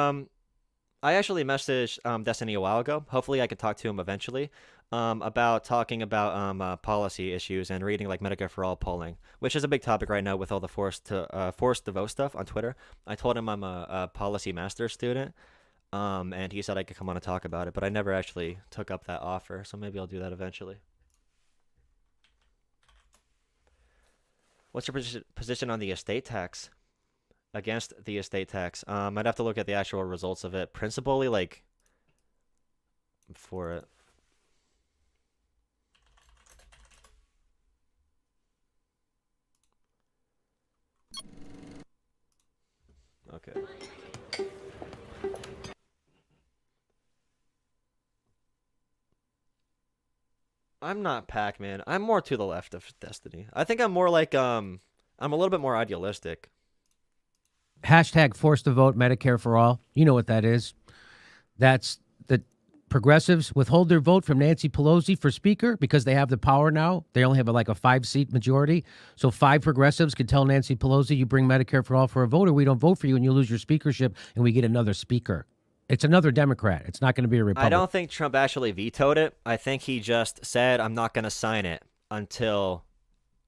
I actually messaged Destiny a while ago. Hopefully I could talk to him eventually about talking about policy issues and reading like Medicare for All polling, which is a big topic right now with all the forced to vote stuff on Twitter. I told him I'm a policy master's student, and he said I could come on and talk about it, but I never actually took up that offer, so maybe I'll do that eventually. What's your position on the estate tax? Against the estate tax. I'd have to look at the actual results of it. Principally, like, for it. Okay. I'm not Pac-Man. I'm more to the left of Destiny. I think I'm more like, I'm a little bit more idealistic. Hashtag force to vote Medicare for all. You know what that is. That's the progressives withhold their vote from Nancy Pelosi for speaker because they have the power now. They only have like a 5-seat majority. So 5 progressives could tell Nancy Pelosi, you bring Medicare for all for a vote, or we don't vote for you and you lose your speakership and we get another speaker. It's another Democrat. It's not going to be a Republican. I don't think Trump actually vetoed it. I think he just said, I'm not going to sign it until...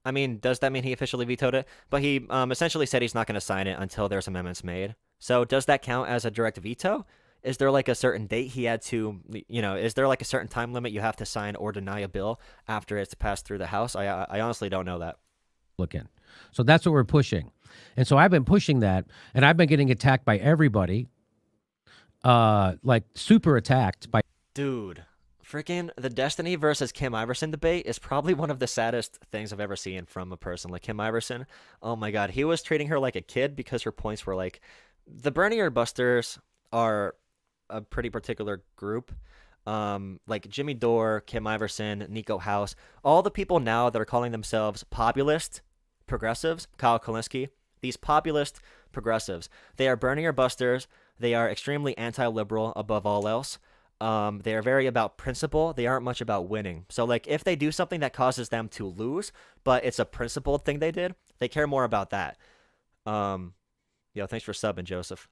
I mean, does that mean he officially vetoed it? But he essentially said he's not going to sign it until there's amendments made. So does that count as a direct veto? Is there like a certain date he had to, is there like a certain time limit you have to sign or deny a bill after it's passed through the House? I honestly don't know that. So that's what we're pushing. And so I've been pushing that, and I've been getting attacked by everybody, like super attacked by... Dude. Freaking the Destiny versus Kim Iverson debate is probably one of the saddest things I've ever seen from a person like Kim Iverson. Oh my god, he was treating her like a kid because her points were like, the Bernier Busters are a pretty particular group. Like Jimmy Dore, Kim Iverson, Nico House, all the people now that are calling themselves populist progressives, Kyle Kalinske, these populist progressives, they are Bernier Busters. They are extremely anti-liberal above all else. They are very about principle. They aren't much about winning. So, like, if they do something that causes them to lose, but it's a principled thing they did, they care more about that. Thanks for subbing, Joseph.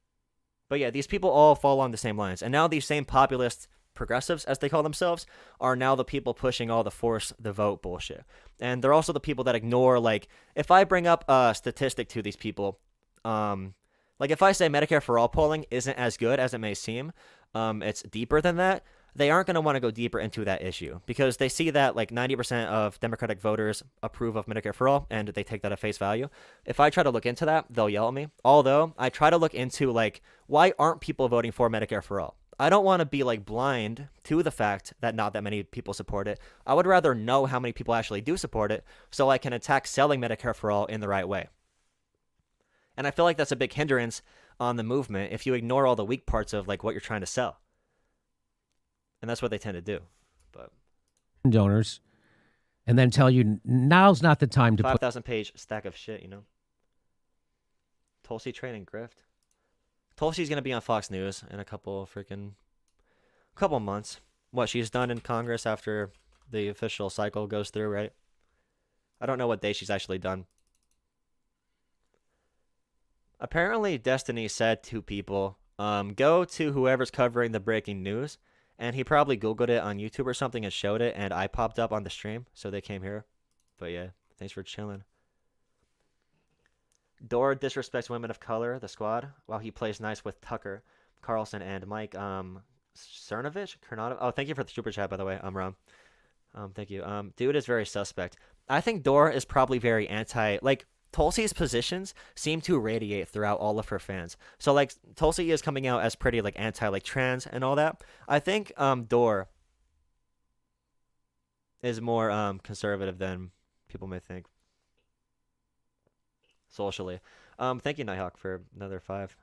But yeah, these people all fall along the same lines. And now these same populist progressives, as they call themselves, are now the people pushing all the force the vote bullshit. And they're also the people that ignore, like, if I bring up a statistic to these people, like if I say Medicare for all polling isn't as good as it may seem, it's deeper than that, they aren't going to want to go deeper into that issue because they see that like 90% of Democratic voters approve of Medicare for all and they take that at face value. If I try to look into that, they'll yell at me. Although I try to look into like, why aren't people voting for Medicare for all? I don't want to be like blind to the fact that not that many people support it. I would rather know how many people actually do support it so I can attack selling Medicare for all in the right way. And I feel like that's a big hindrance on the movement if you ignore all the weak parts of like what you're trying to sell. And that's what they tend to do. But donors and then tell you now's not the time to 5,000 page stack of shit, Tulsi train and grift. Tulsi's going to be on Fox News in a couple months. What she's done in Congress after the official cycle goes through, right? I don't know what day she's actually done. Apparently, Destiny said to people, go to whoever's covering the breaking news, and he probably Googled it on YouTube or something and showed it, and I popped up on the stream, so they came here. But yeah, thanks for chilling. Dore disrespects women of color, the squad, while he plays nice with Tucker Carlson and Mike Cernovich? Oh, thank you for the super chat, by the way. I'm wrong. Thank you. Dude is very suspect. I think Dore is probably very anti, like, Tulsi's positions seem to radiate throughout all of her fans. So, like, Tulsi is coming out as pretty, like, anti, like, trans and all that. I think Dore is more conservative than people may think. socially. Thank you, Nighthawk, for another 5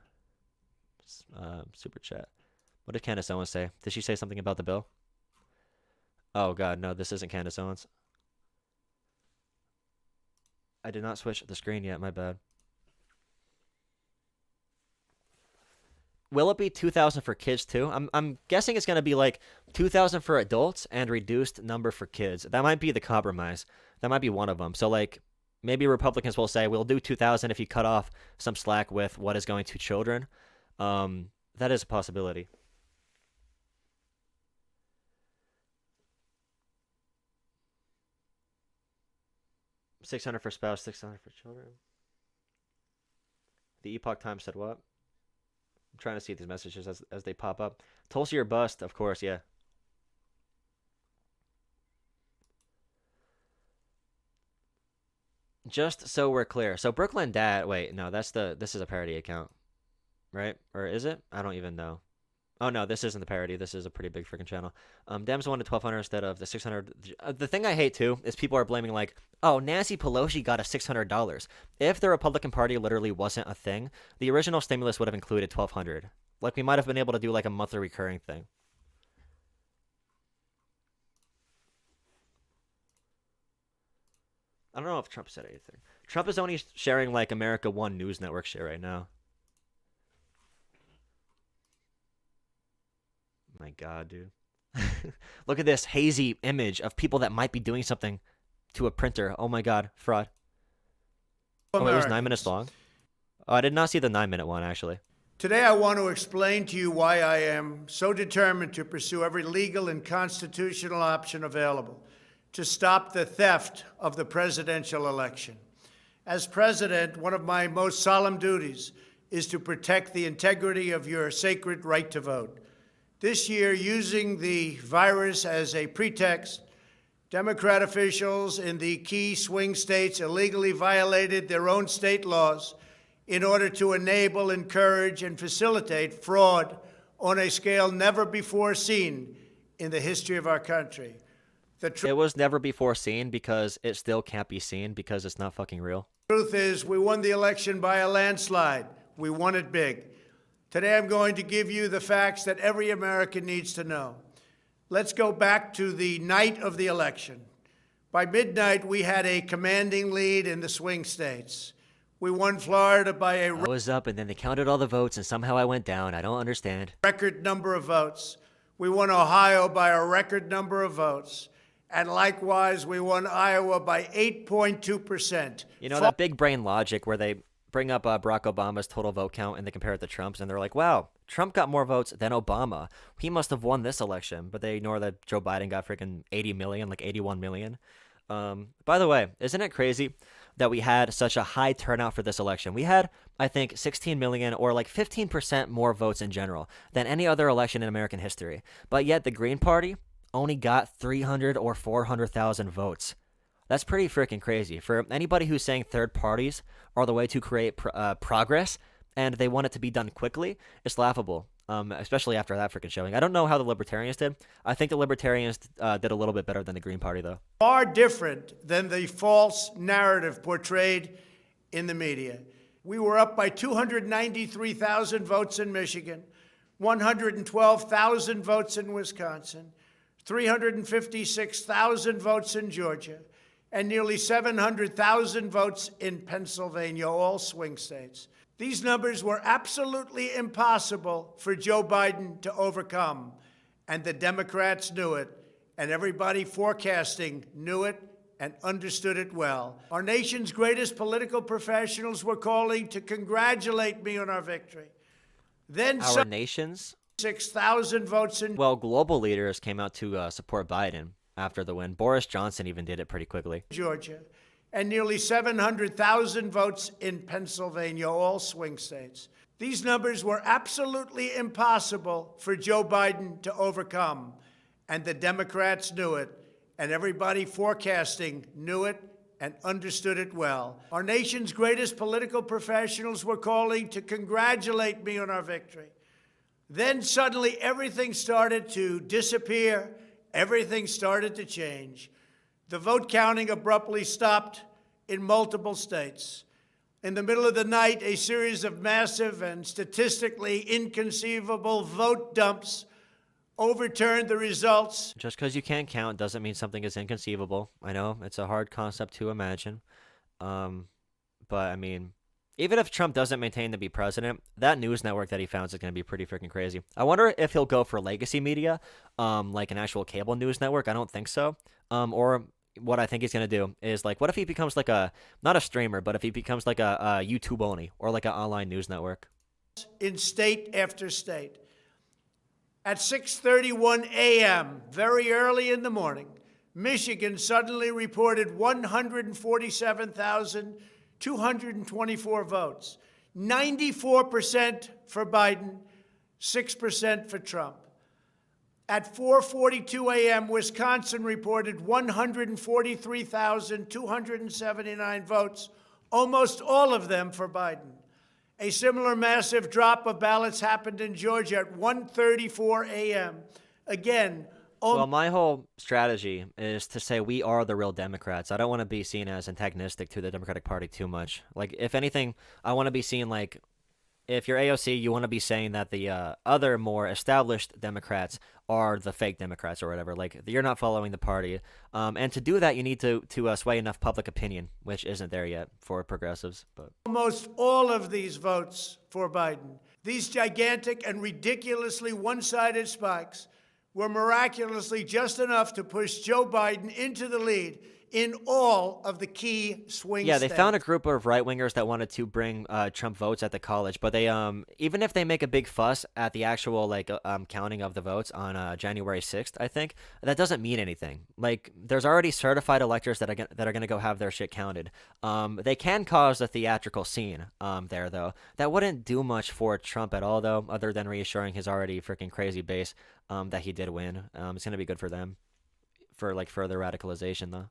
super chat. What did Candace Owens say? Did she say something about the bill? Oh God, no, this isn't Candace Owens. I did not switch the screen yet, my bad. Will it be 2,000 for kids too? I'm guessing it's gonna be like 2,000 for adults and reduced number for kids. That might be the compromise. That might be one of them. So like maybe Republicans will say we'll do 2,000 if you cut off some slack with what is going to children. That is a possibility. $600 for spouse, $600 for children. The Epoch Times said what? I'm trying to see these messages as they pop up. Tulsi or bust, of course, yeah. Just so we're clear. So Brooklyn Dad, wait, no, this is a parody account. Right? Or is it? I don't even know. Oh no, this isn't the parody. This is a pretty big freaking channel. Dems wanted 1,200 instead of the 600. The thing I hate too is people are blaming like, oh, Nancy Pelosi got a $600. If the Republican Party literally wasn't a thing, the original stimulus would have included 1,200. Like we might have been able to do like a monthly recurring thing. I don't know if Trump said anything. Trump is only sharing like America One News Network shit right now. My God, dude. Look at this hazy image of people that might be doing something to a printer. Oh my God, fraud. Oh, it was 9 minutes long? Oh, I did not see the 9-minute one, actually. Today I want to explain to you why I am so determined to pursue every legal and constitutional option available to stop the theft of the presidential election. As president, one of my most solemn duties is to protect the integrity of your sacred right to vote. This year, using the virus as a pretext, Democrat officials in the key swing states illegally violated their own state laws in order to enable, encourage, and facilitate fraud on a scale never before seen in the history of our country. It was never before seen because it still can't be seen because it's not fucking real. Truth is, we won the election by a landslide. We won it big. Today, I'm going to give you the facts that every American needs to know. Let's go back to the night of the election. By midnight, we had a commanding lead in the swing states. We won Florida by a I was up and then they counted all the votes and somehow I went down. I don't understand. Record number of votes. We won Ohio by a record number of votes. And likewise, we won Iowa by 8.2%. You know, that big brain logic where they bring up Barack Obama's total vote count and they compare it to Trump's and they're like, wow, Trump got more votes than Obama. He must have won this election. But they ignore that Joe Biden got freaking 80 million, like 81 million. By the way, isn't it crazy that we had such a high turnout for this election? We had, I think, 16 million or like 15% more votes in general than any other election in American history. But yet the Green Party only got 300 or 400,000 votes. That's pretty freaking crazy. For anybody who's saying third parties are the way to create progress and they want it to be done quickly, it's laughable, especially after that freaking showing. I don't know how the Libertarians did. I think the Libertarians did a little bit better than the Green Party, though. Far different than the false narrative portrayed in the media. We were up by 293,000 votes in Michigan, 112,000 votes in Wisconsin, 356,000 votes in Georgia, and nearly 700,000 votes in Pennsylvania, all swing states. These numbers were absolutely impossible for Joe Biden to overcome, and the Democrats knew it, and everybody forecasting knew it and understood it well. Our nation's greatest political professionals were calling to congratulate me on our victory. Then our nation's 6,000 votes in. Well, global leaders came out to support Biden after the win. Boris Johnson even did it pretty quickly. Georgia, and nearly 700,000 votes in Pennsylvania, all swing states. These numbers were absolutely impossible for Joe Biden to overcome, and the Democrats knew it, and everybody forecasting knew it and understood it well. Our nation's greatest political professionals were calling to congratulate me on our victory. Then suddenly everything started to disappear. Everything started to change. The vote counting abruptly stopped in multiple states. In the middle of the night, a series of massive and statistically inconceivable vote dumps overturned the results. Just because you can't count doesn't mean something is inconceivable. I know it's a hard concept to imagine. But I mean, even if Trump doesn't maintain to be president, that news network that he founds is going to be pretty freaking crazy. I wonder if he'll go for legacy media, like an actual cable news network. I don't think so. Or what I think he's going to do is, like, what if he becomes like not a streamer, but if he becomes like a YouTube only or like an online news network? In state after state. At 6:31 a.m., very early in the morning, Michigan suddenly reported 147,224 votes, 94% for Biden, 6% for Trump. At 4:42 a.m., Wisconsin reported 143,279 votes, almost all of them for Biden. A similar massive drop of ballots happened in Georgia at 1:34 a.m. Again, well, my whole strategy is to say we are the real Democrats. I don't want to be seen as antagonistic to the Democratic Party too much. Like, if anything, I want to be seen like, if you're AOC, you want to be saying that the other more established Democrats are the fake Democrats or whatever. Like, you're not following the party. And to do that, you need to sway enough public opinion, which isn't there yet for progressives. But almost all of these votes for Biden. These gigantic and ridiculously one-sided spikes were miraculously just enough to push Joe Biden into the lead in all of the key swing yeah, states. they found a group of right-wingers that wanted to bring Trump votes at the college, but they even if they make a big fuss at the actual counting of the votes on January 6th, I think that doesn't mean anything. Like, there's already certified electors that are going to go have their shit counted. They can cause a theatrical scene there, though. That wouldn't do much for Trump at all, though, other than reassuring his already freaking crazy base that he did win. It's going to be good for them for like further radicalization, though.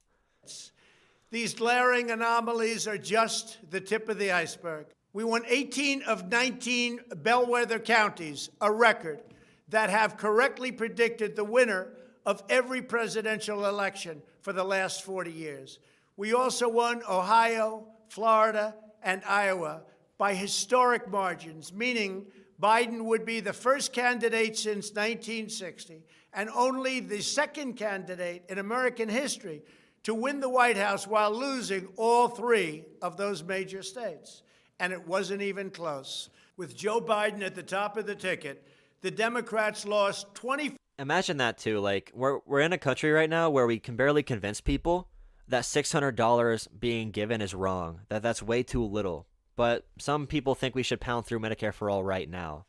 These glaring anomalies are just the tip of the iceberg. We won 18 of 19 bellwether counties, a record, that have correctly predicted the winner of every presidential election for the last 40 years. We also won Ohio, Florida, and Iowa by historic margins, meaning Biden would be the first candidate since 1960 and only the second candidate in American history to win the White House while losing all three of those major states. And it wasn't even close. With Joe Biden at the top of the ticket, the Democrats lost 20. Imagine that, too. Like, we're in a country right now where we can barely convince people that $600 being given is wrong, that's way too little. But some people think we should pound through Medicare for all right now.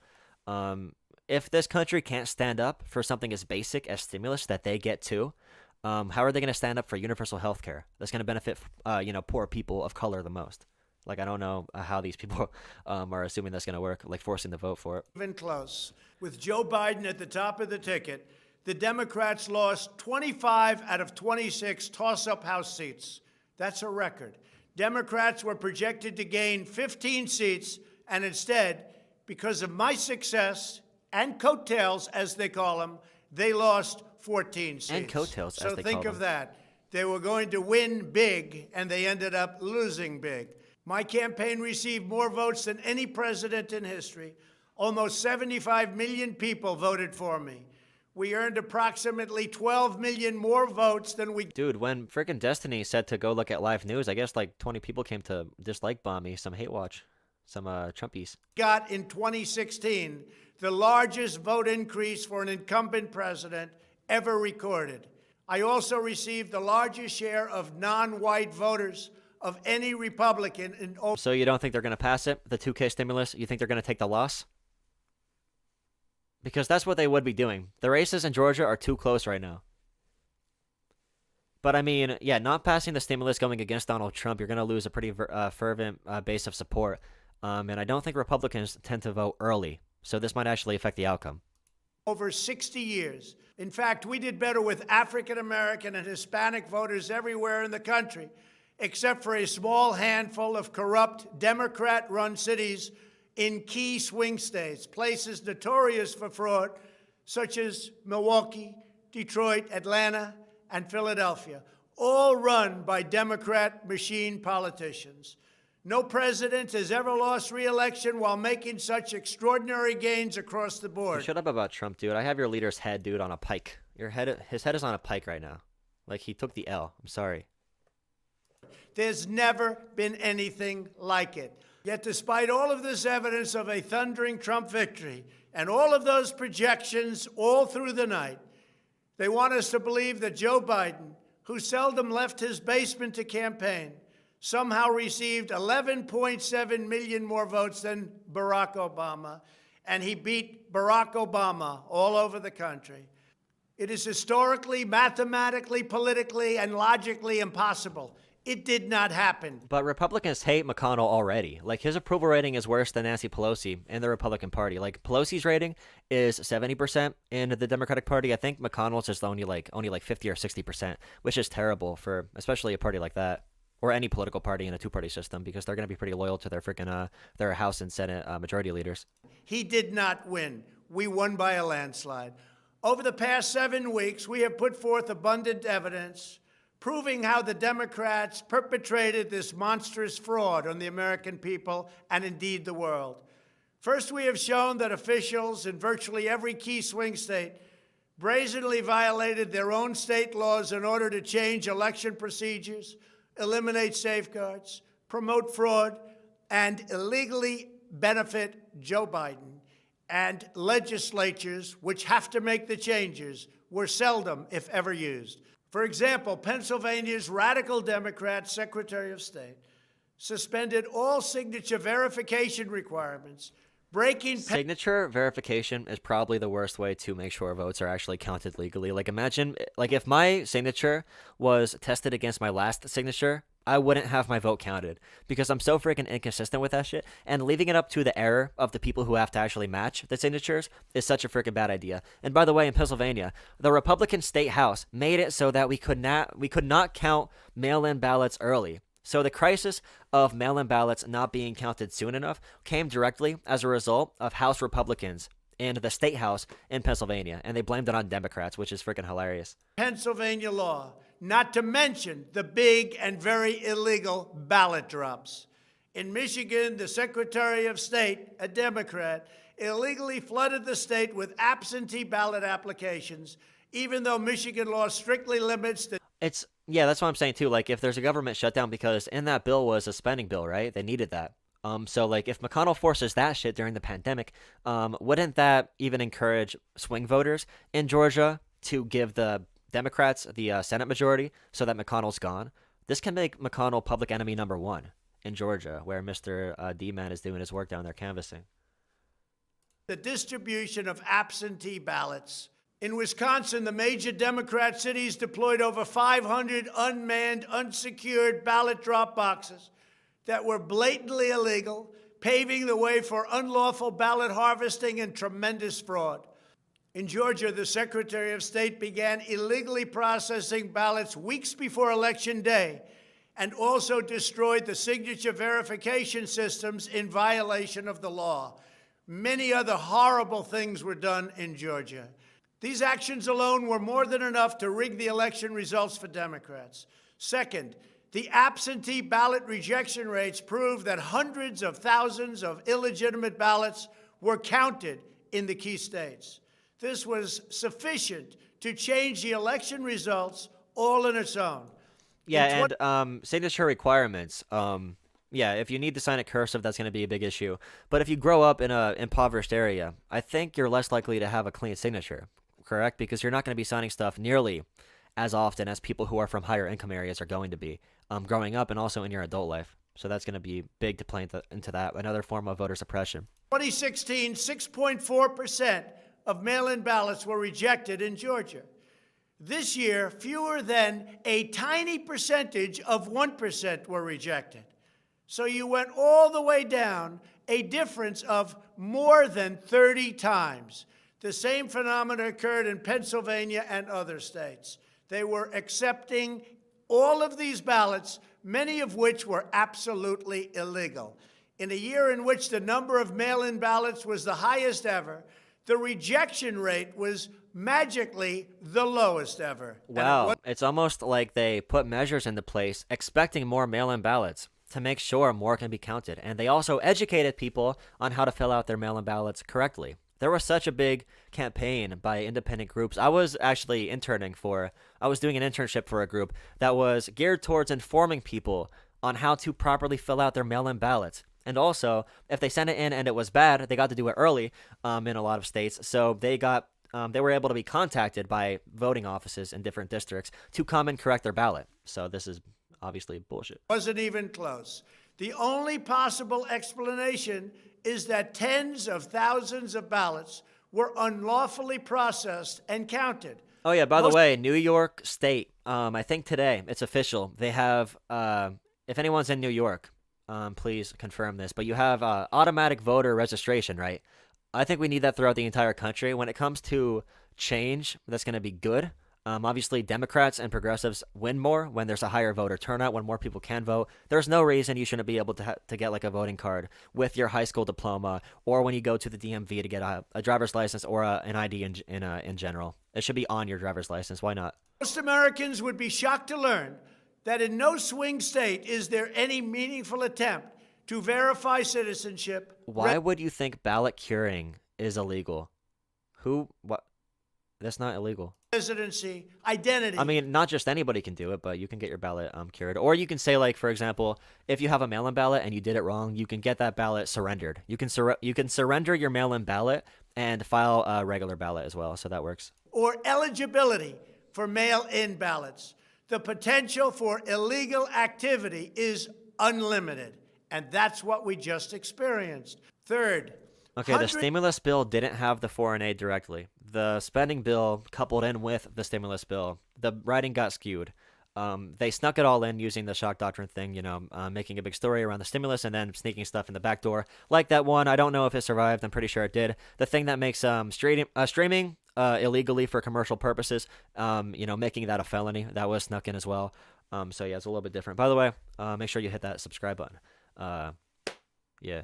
If this country can't stand up for something as basic as stimulus that they get too, how are they going to stand up for universal health care that's going to benefit, poor people of color the most? Like, I don't know how these people are assuming that's going to work, like forcing the vote for it. Even close. With Joe Biden at the top of the ticket, the Democrats lost 25 out of 26 toss-up House seats. That's a record. Democrats were projected to gain 15 seats, and instead, because of my success and coattails, as they call them, they lost 14 seats. And coattails, as so they think call of them. that. They were going to win big, and they ended up losing big. My campaign received more votes than any president in history. Almost 75 million people voted for me. We earned approximately 12 million more votes than we... Dude, when frickin' Destiny said to go look at live news, I guess like 20 people came to dislike bomb me, some hate watch, some Trumpies. ...got in 2016, the largest vote increase for an incumbent president ever recorded. I also received the largest share of non-white voters of any Republican in... So you don't think they're going to pass it, the 2K stimulus? You think they're going to take the loss? Because that's what they would be doing. The races in Georgia are too close right now. But I mean, yeah, not passing the stimulus going against Donald Trump, you're going to lose a pretty fervent base of support. And I don't think Republicans tend to vote early. So this might actually affect the outcome. Over 60 years. In fact, we did better with African American and Hispanic voters everywhere in the country, except for a small handful of corrupt Democrat-run cities in key swing states, places notorious for fraud, such as Milwaukee, Detroit, Atlanta, and Philadelphia, all run by Democrat machine politicians. No president has ever lost re-election while making such extraordinary gains across the board. Shut up about Trump, dude. I have your leader's head, dude, on a pike. His head is on a pike right now. Like, he took the L. I'm sorry. There's never been anything like it. Yet despite all of this evidence of a thundering Trump victory and all of those projections all through the night, they want us to believe that Joe Biden, who seldom left his basement to campaign, somehow received 11.7 million more votes than Barack Obama, and he beat Barack Obama all over the country. It is historically, mathematically, politically, and logically impossible. It did not happen. But Republicans hate McConnell already. Like, his approval rating is worse than Nancy Pelosi and the Republican Party. Like, Pelosi's rating is 70% in the Democratic Party. I think McConnell's is only like 50 or 60%, which is terrible for especially a party like that, or any political party in a two-party system, because they're going to be pretty loyal to their freaking their House and Senate majority leaders. He did not win. We won by a landslide. Over the past 7 weeks, we have put forth abundant evidence proving how the Democrats perpetrated this monstrous fraud on the American people and indeed the world. First, we have shown that officials in virtually every key swing state brazenly violated their own state laws in order to change election procedures, eliminate safeguards, promote fraud, and illegally benefit Joe Biden. And legislatures, which have to make the changes, were seldom, if ever, used. For example, Pennsylvania's radical Democrat Secretary of State suspended all signature verification requirements, breaking... Signature verification is probably the worst way to make sure votes are actually counted legally. Like, imagine, like, if my signature was tested against my last signature, I wouldn't have my vote counted, because I'm so freaking inconsistent with that shit, and leaving it up to the error of the people who have to actually match the signatures is such a freaking bad idea. And by the way, in Pennsylvania, the Republican State House made it so that we could not count mail-in ballots early. So the crisis of mail-in ballots not being counted soon enough came directly as a result of House Republicans in the State House in Pennsylvania, and they blamed it on Democrats, which is freaking hilarious. Pennsylvania law, not to mention the big and very illegal ballot drops. In Michigan, the Secretary of State, a Democrat, illegally flooded the state with absentee ballot applications, even though Michigan law strictly limits the... Yeah, that's what I'm saying too. Like, if there's a government shutdown, because in that bill was a spending bill, right? They needed that. So like, if McConnell forces that shit during the pandemic, wouldn't that even encourage swing voters in Georgia to give the Democrats the Senate majority so that McConnell's gone? This can make McConnell public enemy number one in Georgia, where Mr. D-Man is doing his work down there canvassing. The distribution of absentee ballots. In Wisconsin, the major Democrat cities deployed over 500 unmanned, unsecured ballot drop boxes that were blatantly illegal, paving the way for unlawful ballot harvesting and tremendous fraud. In Georgia, the Secretary of State began illegally processing ballots weeks before Election Day and also destroyed the signature verification systems in violation of the law. Many other horrible things were done in Georgia. These actions alone were more than enough to rig the election results for Democrats. Second, the absentee ballot rejection rates proved that hundreds of thousands of illegitimate ballots were counted in the key states. This was sufficient to change the election results all on its own. Yeah, and signature requirements. Yeah, if you need to sign it cursive, that's going to be a big issue. But if you grow up in an impoverished area, I think you're less likely to have a clean signature, correct? Because you're not going to be signing stuff nearly as often as people who are from higher income areas are going to be growing up and also in your adult life. So that's going to be big to play into that, another form of voter suppression. 2016, 6.4% of mail-in ballots were rejected in Georgia. This year, fewer than a tiny percentage of 1% were rejected. So you went all the way down, a difference of more than 30 times. The same phenomenon occurred in Pennsylvania and other states. They were accepting all of these ballots, many of which were absolutely illegal. In a year in which the number of mail-in ballots was the highest ever, the rejection rate was magically the lowest ever. Wow, it's almost like they put measures into place expecting more mail-in ballots to make sure more can be counted. And they also educated people on how to fill out their mail-in ballots correctly. There was such a big campaign by independent groups. I was actually I was doing an internship for a group that was geared towards informing people on how to properly fill out their mail-in ballots. And also, if they sent it in and it was bad, they got to do it early in a lot of states. So they were able to be contacted by voting offices in different districts to come and correct their ballot. So this is obviously bullshit. Wasn't even close. The only possible explanation is that tens of thousands of ballots were unlawfully processed and counted. Oh yeah, by the way, New York State, I think today, it's official. They have, if anyone's in New York, please confirm this, but you have automatic voter registration, right? I think we need that throughout the entire country. When it comes to change, that's going to be good. Obviously, Democrats and progressives win more when there's a higher voter turnout, when more people can vote. There's no reason you shouldn't be able to get like a voting card with your high school diploma, or when you go to the DMV to get a driver's license or an ID in general. It should be on your driver's license. Why not? Most Americans would be shocked to learn that in no swing state is there any meaningful attempt to verify citizenship. Why would you think ballot curing is illegal? What? That's not illegal. Residency, identity. I mean, not just anybody can do it, but you can get your ballot cured. Or you can say, like, for example, if you have a mail-in ballot and you did it wrong, you can get that ballot surrendered. You can surrender your mail-in ballot and file a regular ballot as well, so that works. Or eligibility for mail-in ballots. The potential for illegal activity is unlimited, and that's what we just experienced. Third, okay, the stimulus bill didn't have the foreign aid directly. The spending bill coupled in with the stimulus bill, the writing got skewed. They snuck it all in using the shock doctrine thing, making a big story around the stimulus and then sneaking stuff in the back door. Like that one, I don't know if it survived. I'm pretty sure it did. The thing that makes streaming illegally for commercial purposes, making that a felony, that was snuck in as well. So yeah, it's a little bit different. By the way, make sure you hit that subscribe button. Yeah.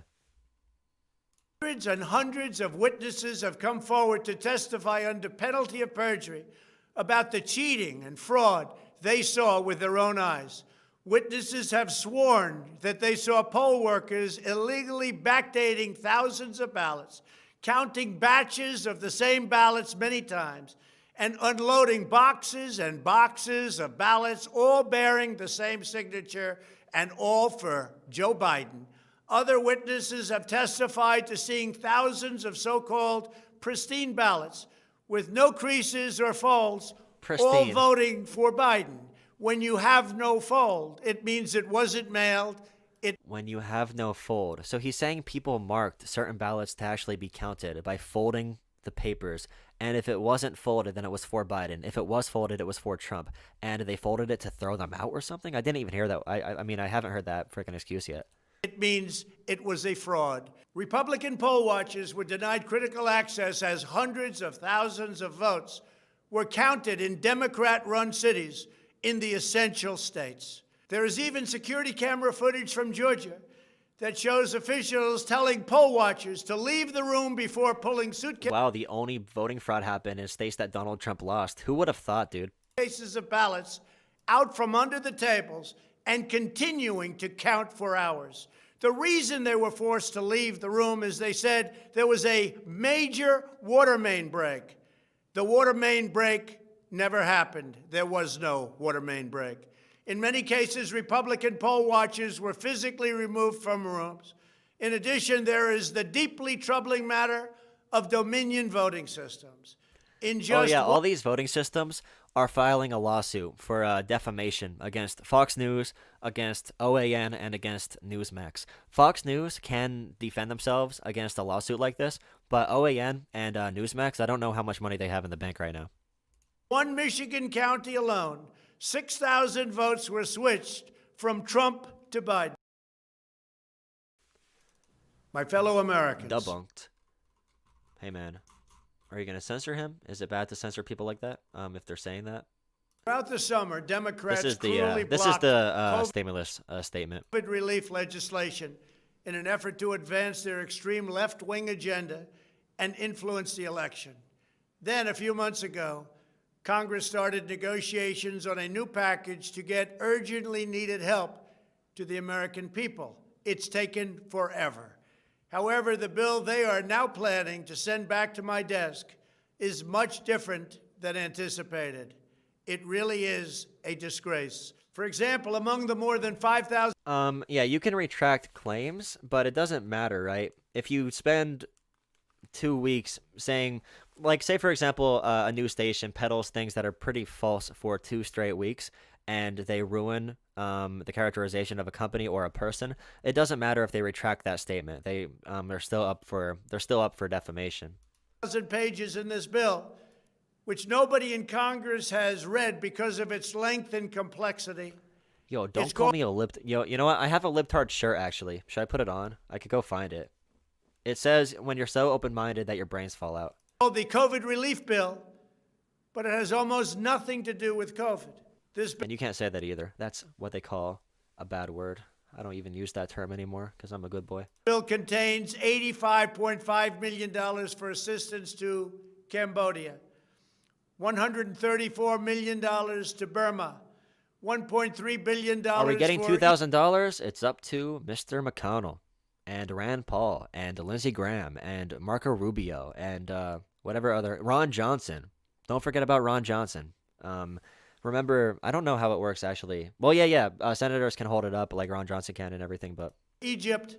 Hundreds and hundreds of witnesses have come forward to testify under penalty of perjury about the cheating and fraud they saw with their own eyes. Witnesses have sworn that they saw poll workers illegally backdating thousands of ballots, counting batches of the same ballots many times, and unloading boxes and boxes of ballots, all bearing the same signature and all for Joe Biden. Other witnesses have testified to seeing thousands of so-called pristine ballots with no creases or folds, all voting for Biden. When you have no fold, it means it wasn't mailed. When you have no fold. So he's saying people marked certain ballots to actually be counted by folding the papers. And if it wasn't folded, then it was for Biden. If it was folded, it was for Trump. And they folded it to throw them out or something? I didn't even hear that. I mean, I haven't heard that freaking excuse yet. It means it was a fraud. Republican poll watchers were denied critical access as hundreds of thousands of votes were counted in Democrat-run cities in the essential states. There is even security camera footage from Georgia that shows officials telling poll watchers to leave the room before pulling suitcases. Wow, the only voting fraud happened in states that Donald Trump lost. Who would have thought, dude? Cases of ballots out from under the tables and continuing to count for hours. The reason they were forced to leave the room is they said there was a major water main break. The water main break never happened. There was no water main break. In many cases, Republican poll watchers were physically removed from rooms. In addition, there is the deeply troubling matter of Dominion voting systems. All these voting systems are filing a lawsuit for defamation against Fox News, against OAN, and against Newsmax. Fox News can defend themselves against a lawsuit like this, but OAN and Newsmax, I don't know how much money they have in the bank right now. One Michigan county alone, 6,000 votes were switched from Trump to Biden. My fellow Americans. Debunked. Hey, man. Are you going to censor him? Is it bad to censor people like that if they're saying that? Throughout the summer, Democrats this is blocked the stimulus statement. COVID relief legislation in an effort to advance their extreme left-wing agenda and influence the election. Then, a few months ago, Congress started negotiations on a new package to get urgently needed help to the American people. It's taken forever. However, the bill they are now planning to send back to my desk is much different than anticipated. It really is a disgrace. For example, among the more than 5,000... Yeah, you can retract claims, but it doesn't matter, right? If you spend 2 weeks saying, like, say, for example, a news station peddles things that are pretty false for 2 straight weeks, and they ruin the characterization of a company or a person, it doesn't matter if they retract that statement. They're still up for defamation. 1,000 pages in this bill, which nobody in Congress has read because of its length and complexity. Yo, don't call me a Yo, you know what? I have a libtard shirt, actually. Should I put it on? I could go find it. It says, when you're so open-minded that your brains fall out. Called the COVID relief bill, but it has almost nothing to do with COVID. And you can't say that either. That's what they call a bad word. I don't even use that term anymore because I'm a good boy. The bill contains $85.5 million for assistance to Cambodia, $134 million to Burma, $1.3 billion. Are we getting $2,000? It's up to Mr. McConnell and Rand Paul and Lindsey Graham and Marco Rubio and whatever other Ron Johnson. Don't forget about Ron Johnson. Remember, I don't know how it works actually. Well, yeah. Senators can hold it up like Ron Johnson can and everything, but Egypt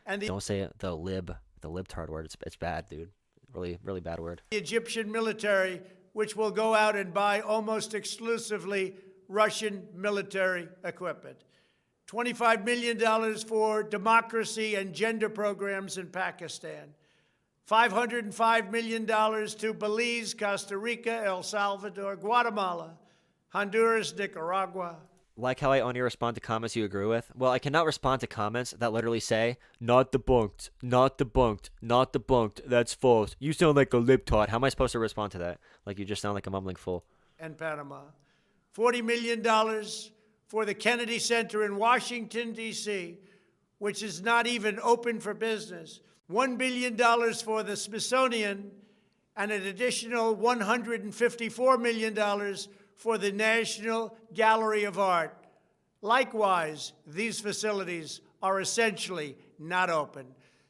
and don't say it, the libtard word. It's bad, dude. Really, really bad word. The Egyptian military, which will go out and buy almost exclusively Russian military equipment. $25 million for democracy and gender programs in Pakistan. $505 million to Belize, Costa Rica, El Salvador, Guatemala, Honduras, Nicaragua. Like how I only respond to comments you agree with? Well, I cannot respond to comments that literally say, not debunked, not debunked, not debunked, that's false. You sound like a libtard. How am I supposed to respond to that? Like you just sound like a mumbling fool. And Panama. $40 million for the Kennedy Center in Washington, D.C., which is not even open for business. $1 billion for the Smithsonian, and an additional $154 million for the National Gallery of Art. Likewise, these facilities are essentially not open.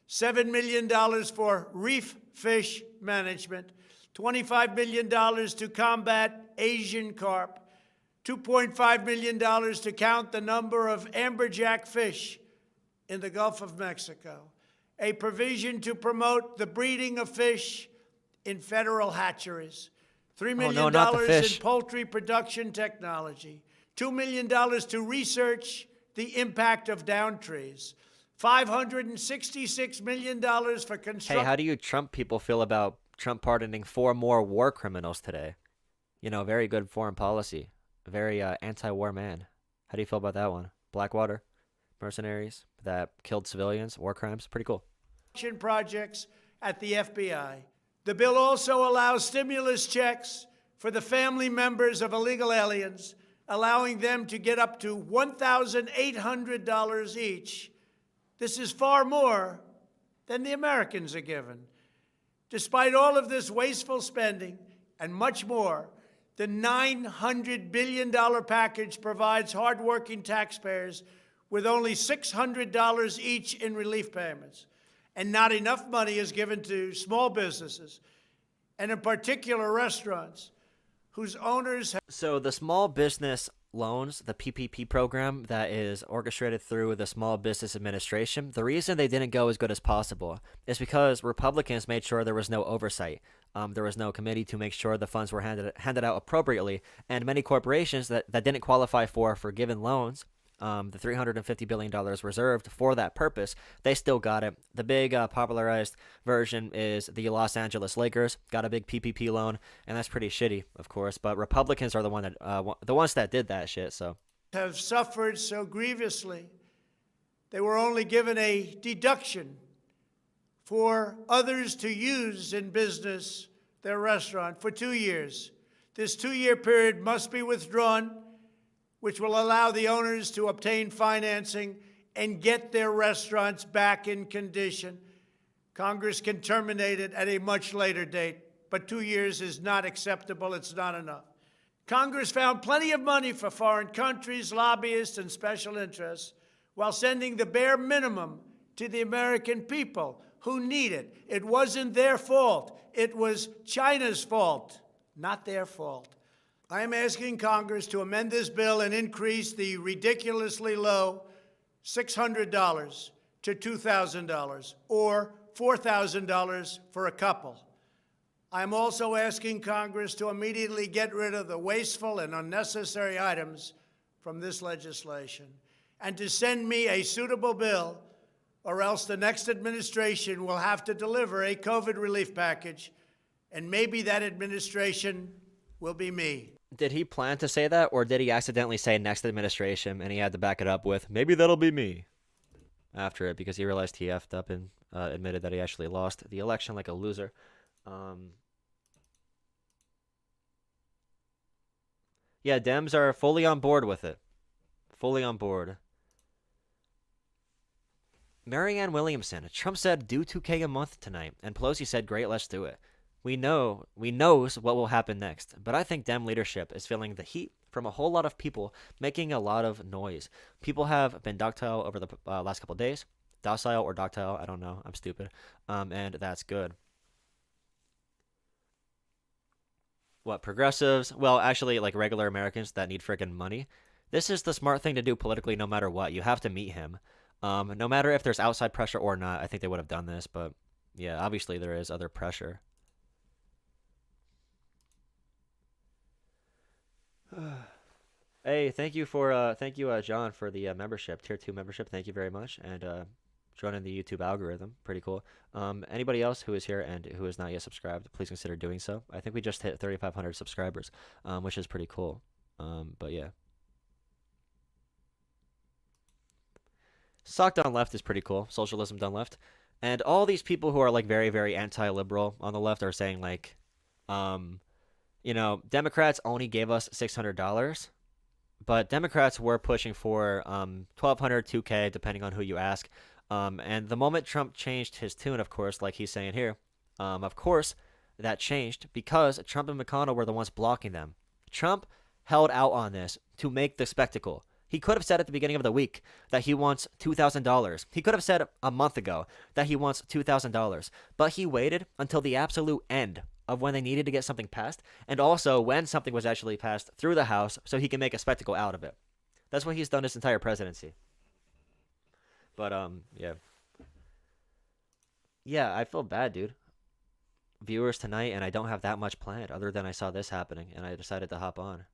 $7 million for reef fish management, $25 million to combat Asian carp, $2.5 million to count the number of amberjack fish in the Gulf of Mexico, a provision to promote the breeding of fish in federal hatcheries, $3 million in poultry production technology, $2 million to research the impact of down trees, $566 million for construction. Hey, how do you Trump people feel about Trump pardoning 4 more war criminals today? You know, very good foreign policy. Very anti-war man. How do you feel about that one? Blackwater, mercenaries that killed civilians, war crimes, pretty cool. Projects at the FBI. The bill also allows stimulus checks for the family members of illegal aliens, allowing them to get up to $1,800 each. This is far more than the Americans are given. Despite all of this wasteful spending and much more, the $900 billion package provides hardworking taxpayers with only $600 each in relief payments. And not enough money is given to small businesses, and in particular restaurants, whose owners have... So the small business loans, the PPP program that is orchestrated through the Small Business Administration, the reason they didn't go as good as possible is because Republicans made sure there was no oversight. There was no committee to make sure the funds were handed out appropriately, and many corporations that didn't qualify for forgiven loans, the $350 billion reserved for that purpose, they still got it. The big popularized version is the Los Angeles Lakers got a big PPP loan, and that's pretty shitty, of course. But Republicans are the ones that did that shit. So have suffered so grievously. They were only given a deduction for others to use in business their restaurant for 2 years. This 2-year period must be withdrawn, which will allow the owners to obtain financing and get their restaurants back in condition. Congress can terminate it at a much later date, but 2 years is not acceptable. It's not enough. Congress found plenty of money for foreign countries, lobbyists, and special interests while sending the bare minimum to the American people who need it. It wasn't their fault. It was China's fault, not their fault. I am asking Congress to amend this bill and increase the ridiculously low $600 to $2,000 or $4,000 for a couple. I'm also asking Congress to immediately get rid of the wasteful and unnecessary items from this legislation and to send me a suitable bill, or else the next administration will have to deliver a COVID relief package, and maybe that administration will be me. Did he plan to say that, or did he accidentally say next administration and he had to back it up with, maybe that'll be me, after it, because he realized he effed up and admitted that he actually lost the election like a loser. Yeah, Dems are fully on board with it. Fully on board. Marianne Williamson. Trump said do 2K a month tonight, and Pelosi said great, let's do it. We knows what will happen next, but I think Dem leadership is feeling the heat from a whole lot of people making a lot of noise. People have been docile over the last couple of days. Docile or doctile, I don't know. I'm stupid. And that's good. What, progressives? Well, actually, like regular Americans that need friggin' money. This is the smart thing to do politically no matter what. You have to meet him. No matter if there's outside pressure or not, I think they would have done this, but yeah, obviously there is other pressure. Hey, thank you, John, for the membership, tier 2 membership. Thank you very much, and joining the YouTube algorithm, pretty cool. Anybody else who is here and who is not yet subscribed, please consider doing so. I think we just hit 3,500 subscribers, which is pretty cool. But yeah, sock done left is pretty cool. Socialism done left, and all these people who are like very, very anti-liberal on the left are saying like, you know, Democrats only gave us $600, but Democrats were pushing for $1,200, $2K, depending on who you ask. And the moment Trump changed his tune, of course, like he's saying here, of course, that changed because Trump and McConnell were the ones blocking them. Trump held out on this to make the spectacle. He could have said at the beginning of the week that he wants $2,000. He could have said a month ago that he wants $2,000. But he waited until the absolute end of when they needed to get something passed, and also when something was actually passed through the House so he can make a spectacle out of it. That's what he's done his entire presidency. But, yeah. Yeah, I feel bad, dude. Viewers tonight, and I don't have that much planned other than I saw this happening, and I decided to hop on.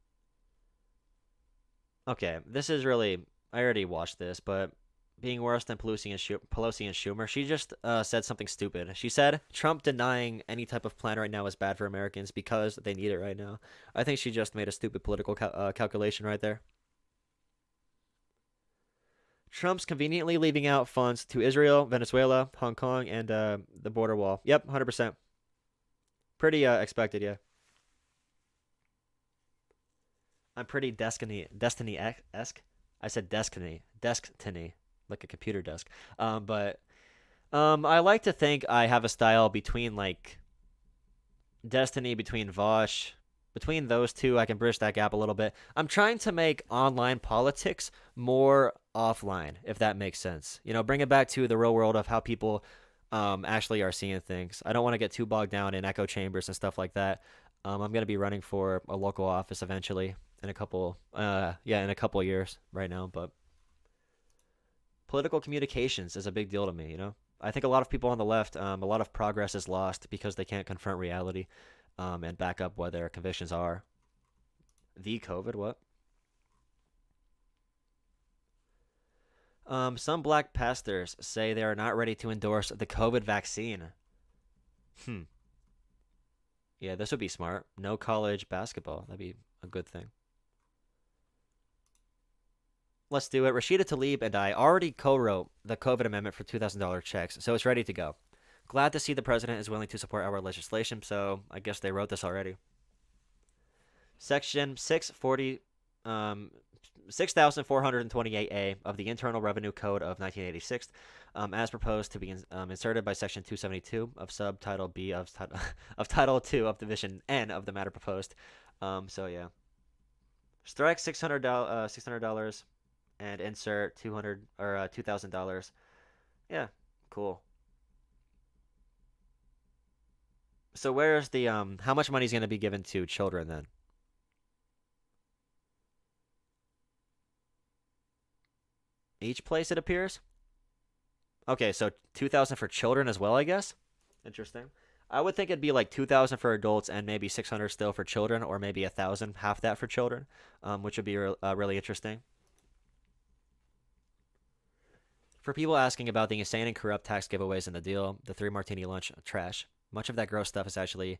Okay, this is really... I already watched this, but being worse than Pelosi and Schumer, she just said something stupid. She said Trump denying any type of plan right now is bad for Americans because they need it right now. I think she just made a stupid political calculation right there. Trump's conveniently leaving out funds to Israel, Venezuela, Hong Kong, and the border wall. Yep, 100%. Pretty expected, yeah. I'm pretty Destiny-esque. I said Destiny, like a computer desk. But I like to think I have a style between like Destiny, between Vosh. Between those two, I can bridge that gap a little bit. I'm trying to make online politics more offline, if that makes sense. You know, bring it back to the real world of how people actually are seeing things. I don't want to get too bogged down in echo chambers and stuff like that. I'm going to be running for a local office eventually in a couple years right now. But political communications is a big deal to me, you know? I think a lot of people on the left, a lot of progress is lost because they can't confront reality. And back up what their convictions are. The COVID, what? Some black pastors say they are not ready to endorse the COVID vaccine. Yeah, this would be smart. No college basketball. That'd be a good thing. Let's do it. Rashida Tlaib and I already co-wrote the COVID amendment for $2,000 checks, so it's ready to go. Glad to see the president is willing to support our legislation, so I guess they wrote this already. Section 6428A of the Internal Revenue Code of 1986, as proposed to be inserted by Section 272 of Subtitle B of Title 2 of Division N of the matter proposed. So yeah. Strike $600 and insert $2,000. Yeah, cool. So where's the how much money is going to be given to children then? Each place it appears? Okay, so 2,000 for children as well, I guess. Interesting. I would think it'd be like 2,000 for adults and maybe 600 still for children, or maybe 1,000, half that for children, which would be really interesting. For people asking about the insane and corrupt tax giveaways in the deal, the 3 martini lunch, trash. Much of that gross stuff is actually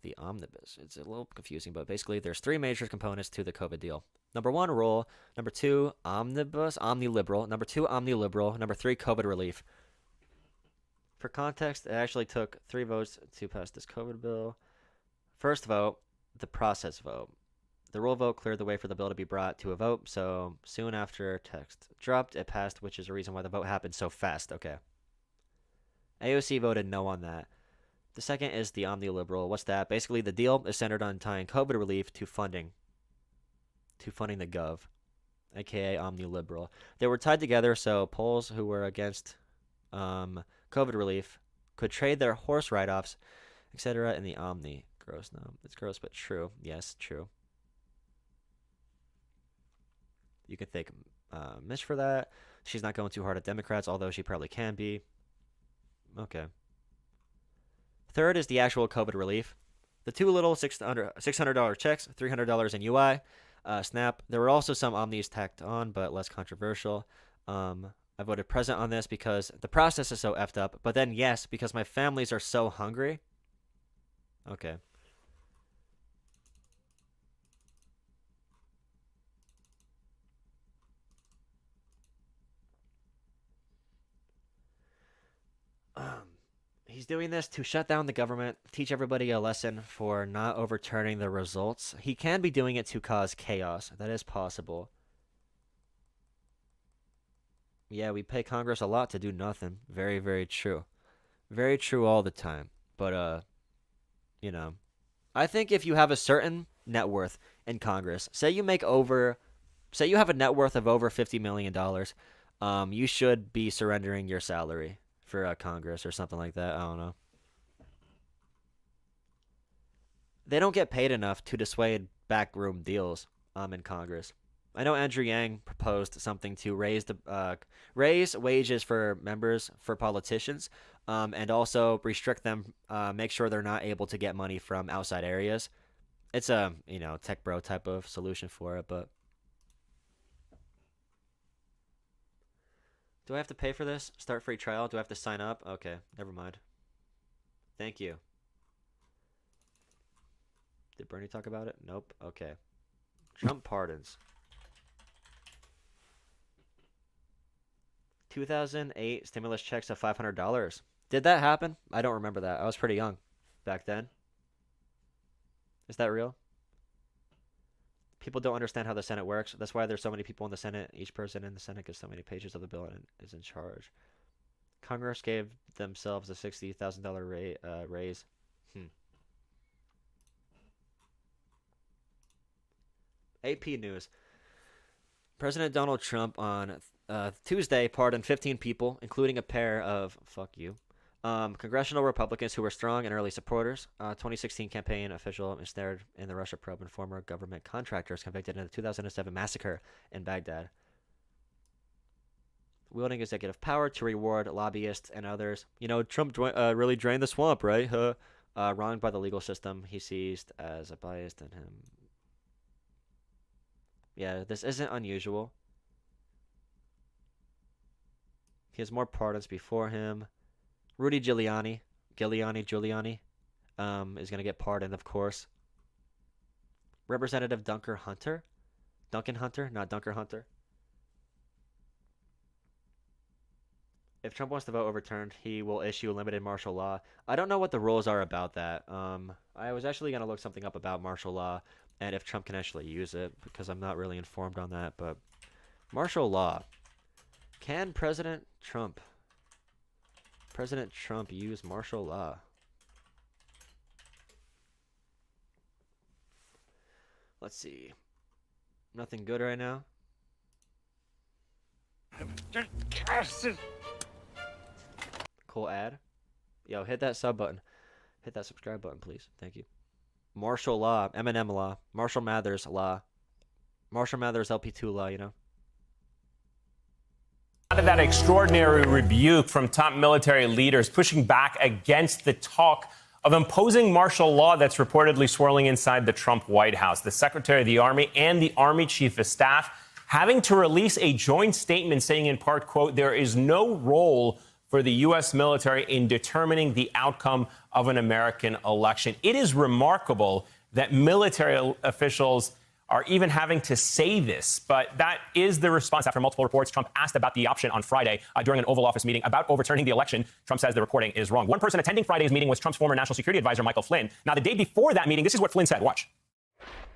the omnibus. It's a little confusing, but basically there's 3 major components to the COVID deal. Number 1, roll. Number 2, omnibus, omniliberal. Number 2, omniliberal. Number 3, COVID relief. For context, it actually took 3 votes to pass this COVID bill. First vote, the process vote. The roll vote cleared the way for the bill to be brought to a vote, so soon after text dropped, it passed, which is the reason why the vote happened so fast. Okay. AOC voted no on that. The second is the omniliberal. What's that? Basically, the deal is centered on tying COVID relief to funding the gov, aka omniliberal. They were tied together so Poles who were against COVID relief could trade their horse write-offs, etc. in the omni. Gross, no. It's gross, but true. Yes, true. You can thank Mitch for that. She's not going too hard at Democrats, although she probably can be. Okay. Third is the actual COVID relief. The 2 little $600 checks, $300 in UI, SNAP. There were also some omnis tacked on, but less controversial. I voted present on this because the process is so effed up. But then, yes, because my families are so hungry. Okay. He's doing this to shut down the government, teach everybody a lesson for not overturning the results. He can be doing it to cause chaos. That is possible. Yeah, we pay Congress a lot to do nothing. Very, very true. Very true all the time. But, you know, I think if you have a certain net worth in Congress, say you have a net worth of over $50 million, you should be surrendering your salary for Congress or something like that. I don't know. They don't get paid enough to dissuade backroom deals in Congress. I know Andrew Yang proposed something to raise wages for politicians, and also restrict them, make sure they're not able to get money from outside areas. It's a tech bro type of solution for it, but do I have to pay for this? Start free trial? Do I have to sign up? Okay, never mind. Thank you. Did Bernie talk about it? Nope. Okay. Trump pardons. 2008 stimulus checks of $500. Did that happen? I don't remember that. I was pretty young back then. Is that real? People don't understand how the Senate works. That's why there's so many people in the Senate. Each person in the Senate gets so many pages of the bill and is in charge. Congress gave themselves a $60,000 raise. AP News. President Donald Trump on Tuesday pardoned 15 people, including a pair of, fuck you, congressional Republicans who were strong and early supporters. 2016 campaign official ensnared in the Russia probe and former government contractors convicted in the 2007 massacre in Baghdad. Wielding executive power to reward lobbyists and others. Trump really drained the swamp, right? Wronged by the legal system he seized as a bias in him. Yeah, this isn't unusual. He has more pardons before him. Rudy Giuliani is going to get pardoned, of course. Representative Duncan Hunter, not Dunker Hunter. If Trump wants the vote overturned, he will issue limited martial law. I don't know what the rules are about that. I was actually going to look something up about martial law and if Trump can actually use it, because I'm not really informed on that. But martial law. Can President Trump use martial law? Let's see. Nothing good right now. Cool ad. Yo, hit that sub button. Hit that subscribe button, please. Thank you. Martial law, Eminem law, Marshall Mathers law, Marshall Mathers LP2 law, you know. Out of that extraordinary rebuke from top military leaders pushing back against the talk of imposing martial law that's reportedly swirling inside the Trump White House. The Secretary of the Army and the Army Chief of Staff having to release a joint statement saying in part, quote, there is no role for the U.S. military in determining the outcome of an American election. It is remarkable that military officials are even having to say this, but that is the response after multiple reports. Trump asked about the option on Friday during an Oval Office meeting about overturning the election. Trump says the reporting is wrong. One person attending Friday's meeting was Trump's former national security advisor, Michael Flynn. Now, the day before that meeting, this is what Flynn said. Watch.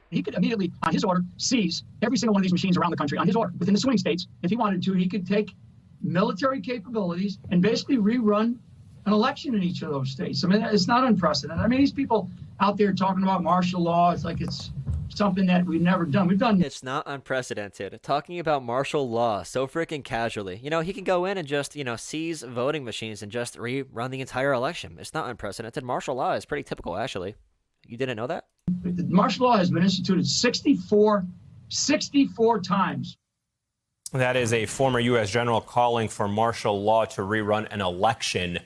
He could immediately, on his order, seize every single one of these machines around the country on his order within the swing states. If he wanted to, he could take military capabilities and basically rerun an election in each of those states. I mean, it's not unprecedented. I mean, these people out there talking about martial law, it's like it's something that we've never done. We've done. It's not unprecedented. Talking about martial law so freaking casually. You know, he can go in and just, you know, seize voting machines and just rerun the entire election. It's not unprecedented. Martial law is pretty typical, actually. You didn't know that? Martial law has been instituted 64 times. That is a former U.S. general calling for martial law to rerun an election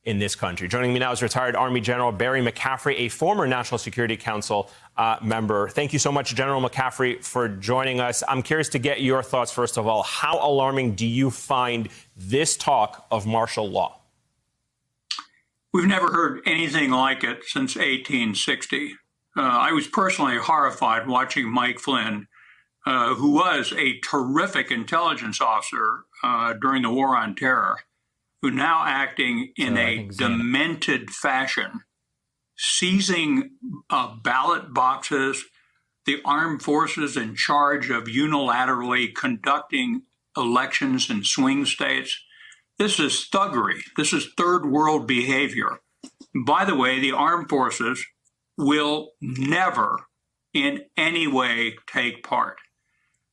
in this country. Joining me now is retired Army General Barry McCaffrey, a former National Security Council member. Thank you so much, General McCaffrey, for joining us. I'm curious to get your thoughts, first of all. How alarming do you find this talk of martial law? We've never heard anything like it since 1860. I was personally horrified watching Mike Flynn, who was a terrific intelligence officer during the War on Terror, who now acting in a demented fashion, seizing ballot boxes, the armed forces in charge of unilaterally conducting elections in swing states. This is thuggery. This is third world behavior. By the way, the armed forces will never in any way take part.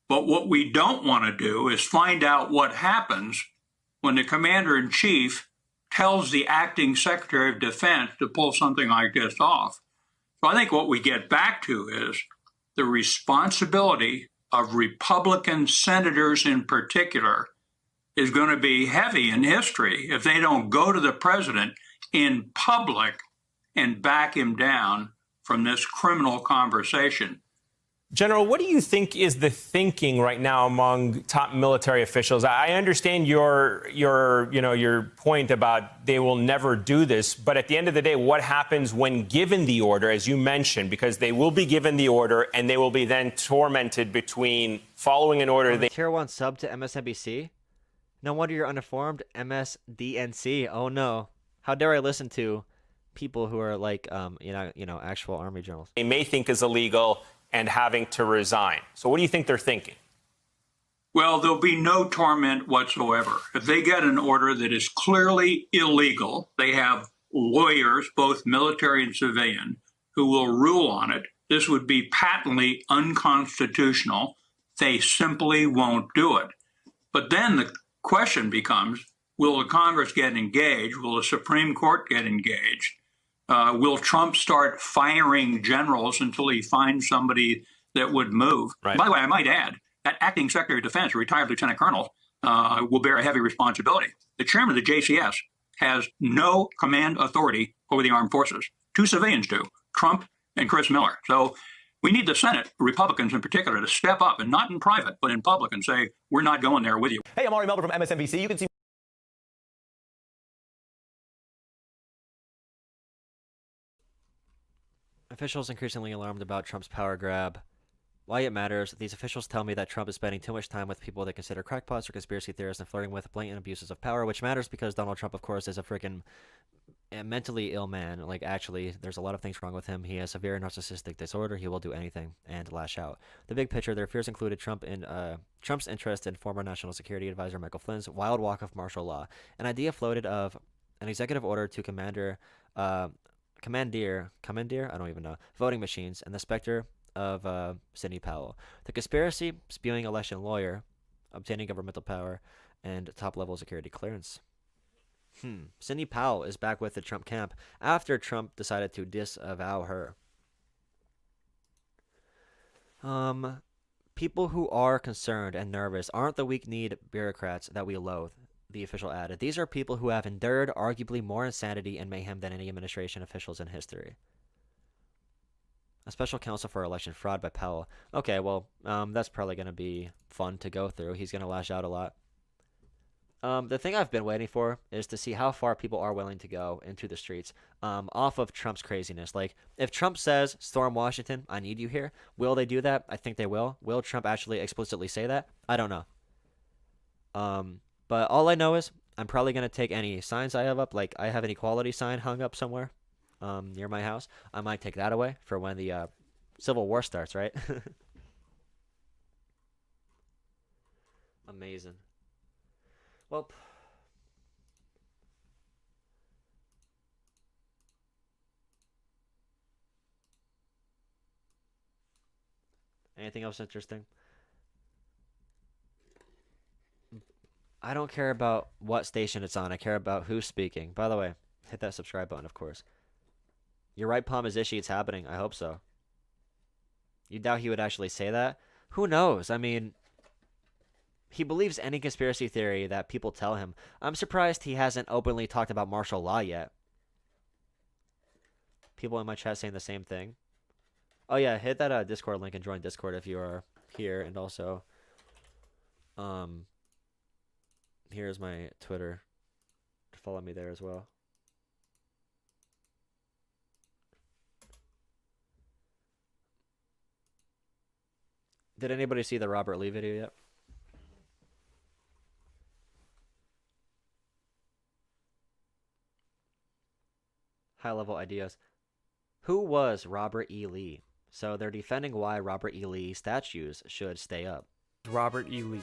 But what we don't want to do is find out what happens when the commander-in-chief tells the acting Secretary of Defense to pull something like this off. So I think what we get back to is the responsibility of Republican senators in particular is going to be heavy in history if they don't go to the president in public and back him down from this criminal conversation. General, what do you think is the thinking right now among top military officials? I understand your point about they will never do this, but at the end of the day, what happens when given the order, as you mentioned, because they will be given the order and they will be then tormented between following an order. Tier 1 sub to MSNBC? No wonder you're uninformed. MSDNC. Oh no. How dare I listen to people who are like, actual Army generals? They may think is illegal and having to resign. So what do you think they're thinking? Well, there'll be no torment whatsoever. If they get an order that is clearly illegal, they have lawyers, both military and civilian, who will rule on it. This would be patently unconstitutional. They simply won't do it. But then the question becomes, will the Congress get engaged? Will the Supreme Court get engaged? Will Trump start firing generals until he finds somebody that would move? Right. By the way, I might add, that acting Secretary of Defense, a retired lieutenant colonel, will bear a heavy responsibility. The chairman of the JCS has no command authority over the armed forces. Two civilians do, Trump and Chris Miller. So we need the Senate, Republicans in particular, to step up, and not in private, but in public, and say, we're not going there with you. Hey, I'm Ari Melber from MSNBC. You can see Officials increasingly alarmed about Trump's power grab. Why it matters, these officials tell me that Trump is spending too much time with people they consider crackpots or conspiracy theorists and flirting with blatant abuses of power, which matters because Donald Trump, of course, is a freaking mentally ill man. Like, actually, there's a lot of things wrong with him. He has severe narcissistic disorder. He will do anything and lash out. The big picture, their fears included Trump's interest in former National Security Advisor Michael Flynn's wild walk of martial law. An idea floated of an executive order to commandeer, I don't even know, voting machines, and the specter of Sidney Powell. The conspiracy spewing election lawyer obtaining governmental power, and top-level security clearance. Sidney Powell is back with the Trump camp after Trump decided to disavow her. People who are concerned and nervous aren't the weak-kneed bureaucrats that we loathe, the official added. These are people who have endured arguably more insanity and mayhem than any administration officials in history. A special counsel for election fraud by Powell. Okay, well, that's probably going to be fun to go through. He's going to lash out a lot. The thing I've been waiting for is to see how far people are willing to go into the streets off of Trump's craziness. Like, if Trump says, storm Washington, I need you here, will they do that? I think they will. Will Trump actually explicitly say that? I don't know. But all I know is I'm probably going to take any signs I have up. Like, I have an equality sign hung up somewhere near my house. I might take that away for when the Civil War starts, right? Amazing. Well, anything else interesting? I don't care about what station it's on. I care about who's speaking. By the way, hit that subscribe button, of course. Your right palm is itchy. It's happening. I hope so. You doubt he would actually say that? Who knows? I mean, he believes any conspiracy theory that people tell him. I'm surprised he hasn't openly talked about martial law yet. People in my chat saying the same thing. Oh yeah, hit that Discord link and join Discord if you are here. And also, here's my Twitter. Follow me there as well. Did anybody see the Robert Lee video yet? High-level ideas. Who was Robert E. Lee? So they're defending why Robert E. Lee statues should stay up. Robert E. Lee.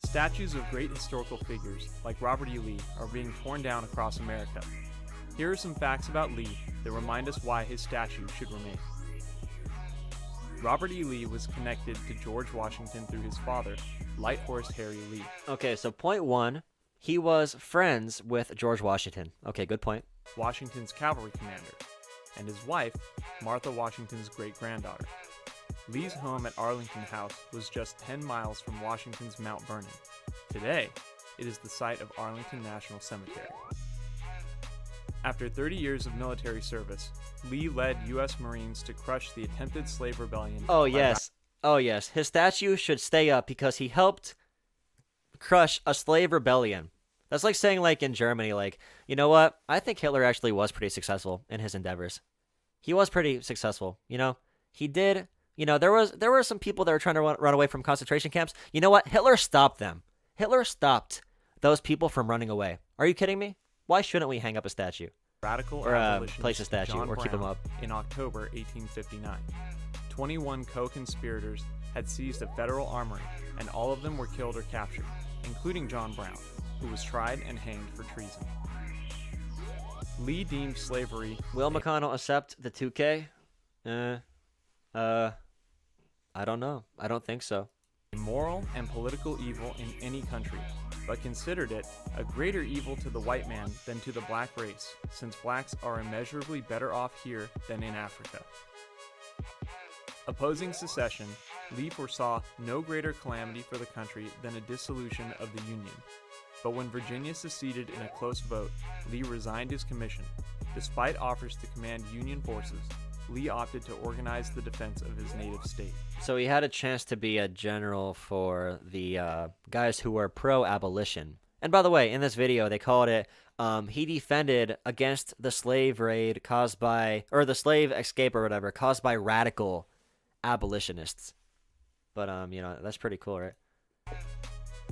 Statues of great historical figures, like Robert E. Lee, are being torn down across America. Here are some facts about Lee that remind us why his statue should remain. Robert E. Lee was connected to George Washington through his father, Light Horse Harry Lee. Okay, so point one, he was friends with George Washington. Okay, good point. Washington's cavalry commander, and his wife, Martha Washington's great-granddaughter. Lee's home at Arlington House was just 10 miles from Washington's Mount Vernon. Today, it is the site of Arlington National Cemetery. After 30 years of military service, Lee led U.S. Marines to crush the attempted slave rebellion. Oh, yes. Oh, yes. His statue should stay up because he helped crush a slave rebellion. That's like saying, like, in Germany, like, you know what? I think Hitler actually was pretty successful in his endeavors. He was pretty successful, you know? He did, you know, there were some people that were trying to run away from concentration camps. You know what? Hitler stopped them. Hitler stopped those people from running away. Are you kidding me? Why shouldn't we hang up a statue? Radical or place a statue John or keep him Brown up? In October 1859. 21 co-conspirators had seized a federal armory, and all of them were killed or captured, including John Brown, who was tried and hanged for treason. Lee deemed slavery... Will McConnell accept the 2K? I don't know. I don't think so. A moral and political evil in any country, but considered it a greater evil to the white man than to the black race, since blacks are immeasurably better off here than in Africa. Opposing secession, Lee foresaw no greater calamity for the country than a dissolution of the Union. But when Virginia seceded in a close vote, Lee resigned his commission. Despite offers to command Union forces, Lee opted to organize the defense of his native state. So he had a chance to be a general for the guys who were pro-abolition. And by the way, in this video, they called it, he defended against the slave raid caused by, or the slave escape or whatever, caused by radical abolitionists. But, you know, that's pretty cool, right?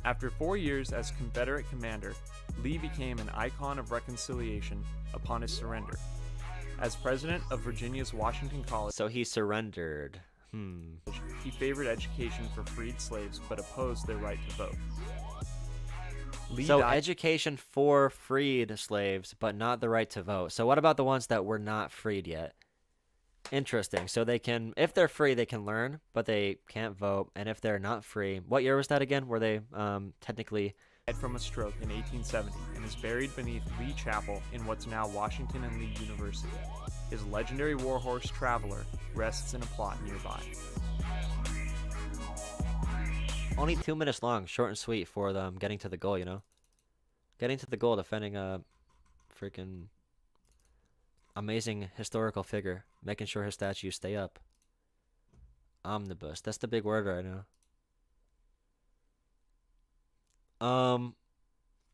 After 4 years as Confederate commander, Lee became an icon of reconciliation upon his surrender. As president of Virginia's Washington College, so he surrendered. He favored education for freed slaves but opposed their right to vote. So education for freed slaves, but not the right to vote. So what about the ones that were not freed yet? Interesting. So they can, if they're free, they can learn, but they can't vote. And if they're not free, what year was that again? Were they technically... Died from a stroke in 1870 and is buried beneath Lee Chapel in what's now Washington and Lee University. His legendary warhorse Traveler rests in a plot nearby. Only 2 minutes long, short and sweet for them getting to the goal, you know? Getting to the goal, defending a freaking amazing historical figure, making sure his statues stay up. Omnibus, that's the big word right now.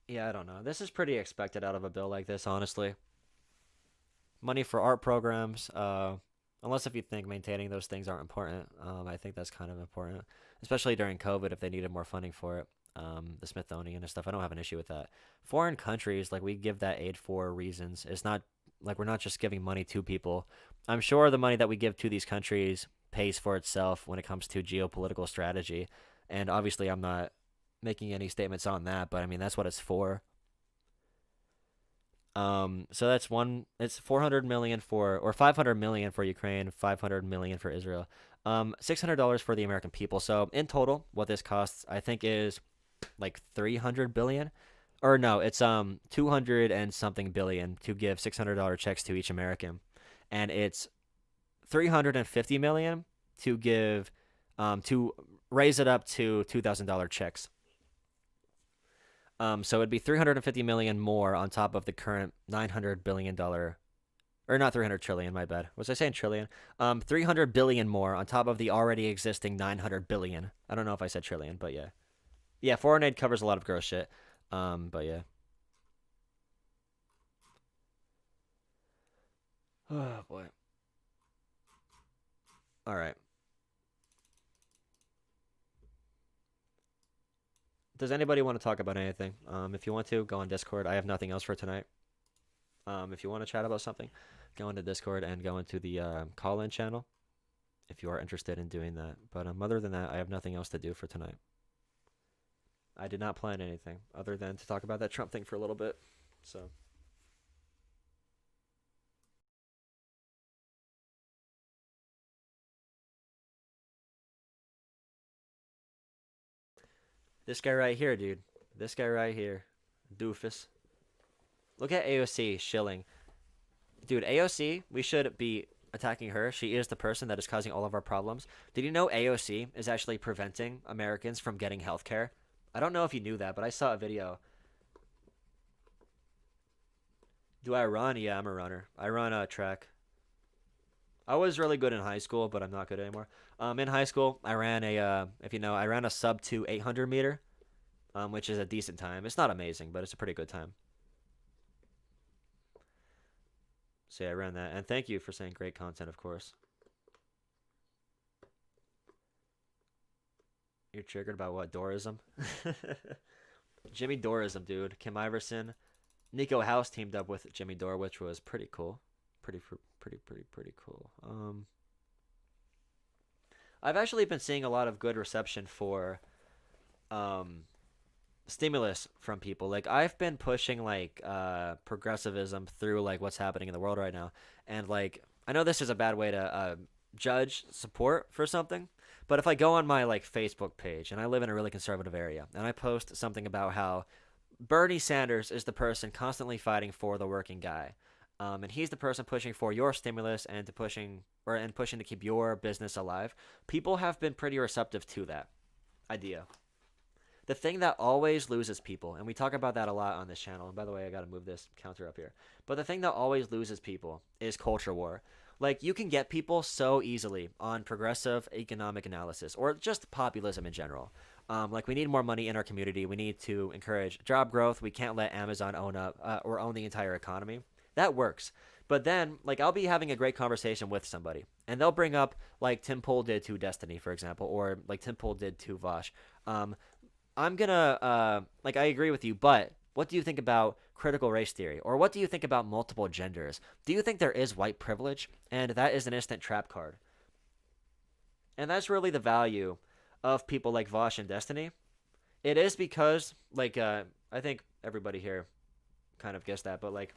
Yeah, I don't know. This is pretty expected out of a bill like this, honestly. Money for art programs, unless if you think maintaining those things aren't important. I think that's kind of important, especially during COVID if they needed more funding for it. The Smithsonian and stuff, I don't have an issue with that. Foreign countries, like, we give that aid for reasons. It's not, like, we're not just giving money to people. I'm sure the money that we give to these countries pays for itself when it comes to geopolitical strategy. And obviously I'm not making any statements on that, but I mean, that's what it's for. So that's it's 400 million for, or 500 million for Ukraine, 500 million for Israel, $600 for the American people. So in total, what this costs, I think, is like 300 billion, or no, it's 200 and something billion to give $600 checks to each American, and it's 350 million to give to raise it up to $2,000 checks. So it'd be 350 million more on top of the current $900 billion, or not 300 trillion, my bad. Was I saying trillion? 300 billion more on top of the already existing 900 billion. I don't know if I said trillion, but yeah. Yeah, foreign aid covers a lot of gross shit. But yeah. Oh boy. All right. Does anybody want to talk about anything? If you want to, go on Discord. I have nothing else for tonight. If you want to chat about something, go into Discord and go into the call-in channel if you are interested in doing that. But other than that, I have nothing else to do for tonight. I did not plan anything other than to talk about that Trump thing for a little bit. So. This guy right here, dude. This guy right here. Doofus. Look at AOC shilling. Dude, AOC, we should be attacking her. She is the person that is causing all of our problems. Did you know AOC is actually preventing Americans from getting health care? I don't know if you knew that, but I saw a video. Do I run? Yeah, I'm a runner. I run a track. I was really good in high school, but I'm not good anymore. In high school, I ran if you know, I ran a sub 2 800 meter, which is a decent time. It's not amazing, but it's a pretty good time. So yeah, I ran that, and thank you for saying great content, of course. You're triggered by what? Doorism? Jimmy Doorism, dude. Kim Iverson, Nico House teamed up with Jimmy Dore, which was pretty cool. Pretty cool. I've actually been seeing a lot of good reception for stimulus from people. Like, I've been pushing like progressivism through like what's happening in the world right now, and like, I know this is a bad way to judge support for something, but if I go on my like Facebook page, and I live in a really conservative area, and I post something about how Bernie Sanders is the person constantly fighting for the working guy, and he's the person pushing for your stimulus and pushing to keep your business alive, people have been pretty receptive to that idea. The thing that always loses people, and we talk about that a lot on this channel, and by the way, I gotta move this counter up here, but the thing that always loses people is culture war. Like, you can get people so easily on progressive economic analysis, or just populism in general. Like, we need more money in our community. We need to encourage job growth. We can't let Amazon own the entire economy. That works. But then, like, I'll be having a great conversation with somebody, and they'll bring up, like, Tim Pool did to Destiny, for example, or, like, Tim Pool did to Vosh. I'm gonna, like, I agree with you, but what do you think about critical race theory? Or what do you think about multiple genders? Do you think there is white privilege? And that is an instant trap card. And that's really the value of people like Vosh and Destiny. It is because, like, I think everybody here kind of guessed that, but like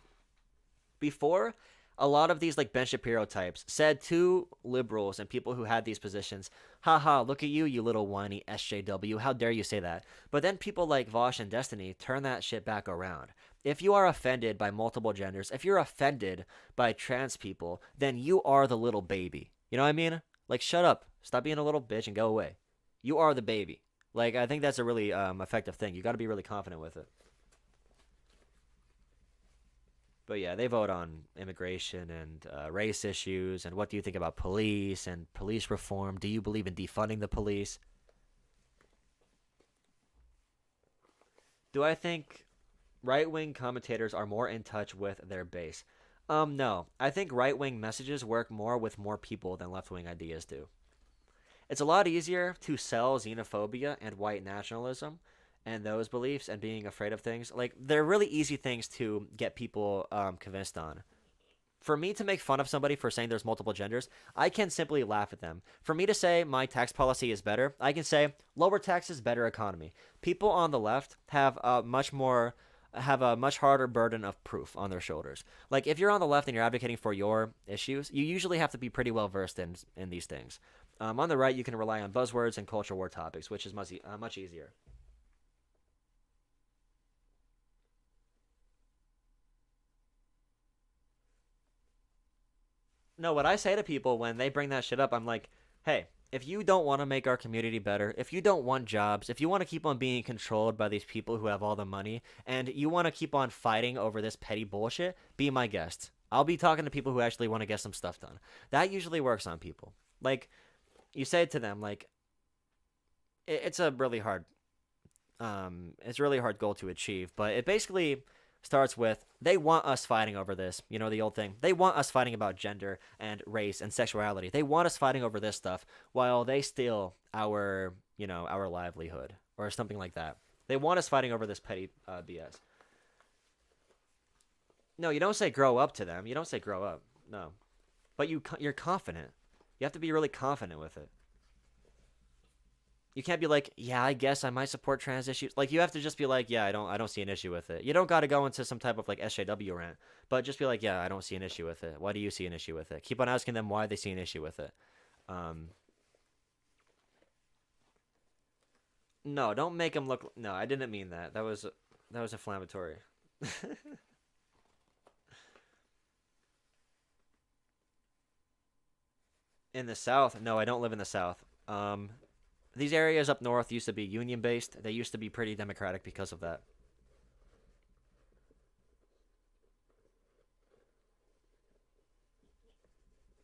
before, a lot of these like Ben Shapiro types said to liberals and people who had these positions, haha, look at you little whiny SJW, how dare you say that? But then people like Vosh and Destiny turn that shit back around. If you are offended by multiple genders, if you're offended by trans people, then you are the little baby. You know what I mean? Like, shut up. Stop being a little bitch and go away. You are the baby. Like, I think that's a really effective thing. You got to be really confident with it. But yeah, they vote on immigration and race issues and what do you think about police and police reform? Do you believe in defunding the police? Do I think right-wing commentators are more in touch with their base? No. I think right-wing messages work more with more people than left-wing ideas do. It's a lot easier to sell xenophobia and white nationalism and those beliefs and being afraid of things. Like, they're really easy things to get people convinced on. For me to make fun of somebody for saying there's multiple genders, I can simply laugh at them. For me to say my tax policy is better, I can say lower taxes, better economy. People on the left have a much harder burden of proof on their shoulders. Like, if you're on the left and you're advocating for your issues, you usually have to be pretty well versed in these things. On the right, you can rely on buzzwords and culture war topics, which is much easier. No, what I say to people when they bring that shit up, I'm like, hey, if you don't want to make our community better, if you don't want jobs, if you want to keep on being controlled by these people who have all the money, and you want to keep on fighting over this petty bullshit, be my guest. I'll be talking to people who actually want to get some stuff done. That usually works on people. Like, you say to them, like, it's a really hard goal to achieve, but it basically starts with, they want us fighting over this. You know, the old thing. They want us fighting about gender and race and sexuality. They want us fighting over this stuff while they steal our livelihood or something like that. They want us fighting over this petty BS. No, you don't say grow up to them. You don't say grow up. No. But you're confident. You have to be really confident with it. You can't be like, yeah, I guess I might support trans issues. Like, you have to just be like, yeah, I don't see an issue with it. You don't got to go into some type of like SJW rant, but just be like, yeah, I don't see an issue with it. Why do you see an issue with it? Keep on asking them why they see an issue with it. No, don't make them look. No, I didn't mean that. That was inflammatory. In the South? No, I don't live in the South. These areas up north used to be union-based. They used to be pretty democratic because of that.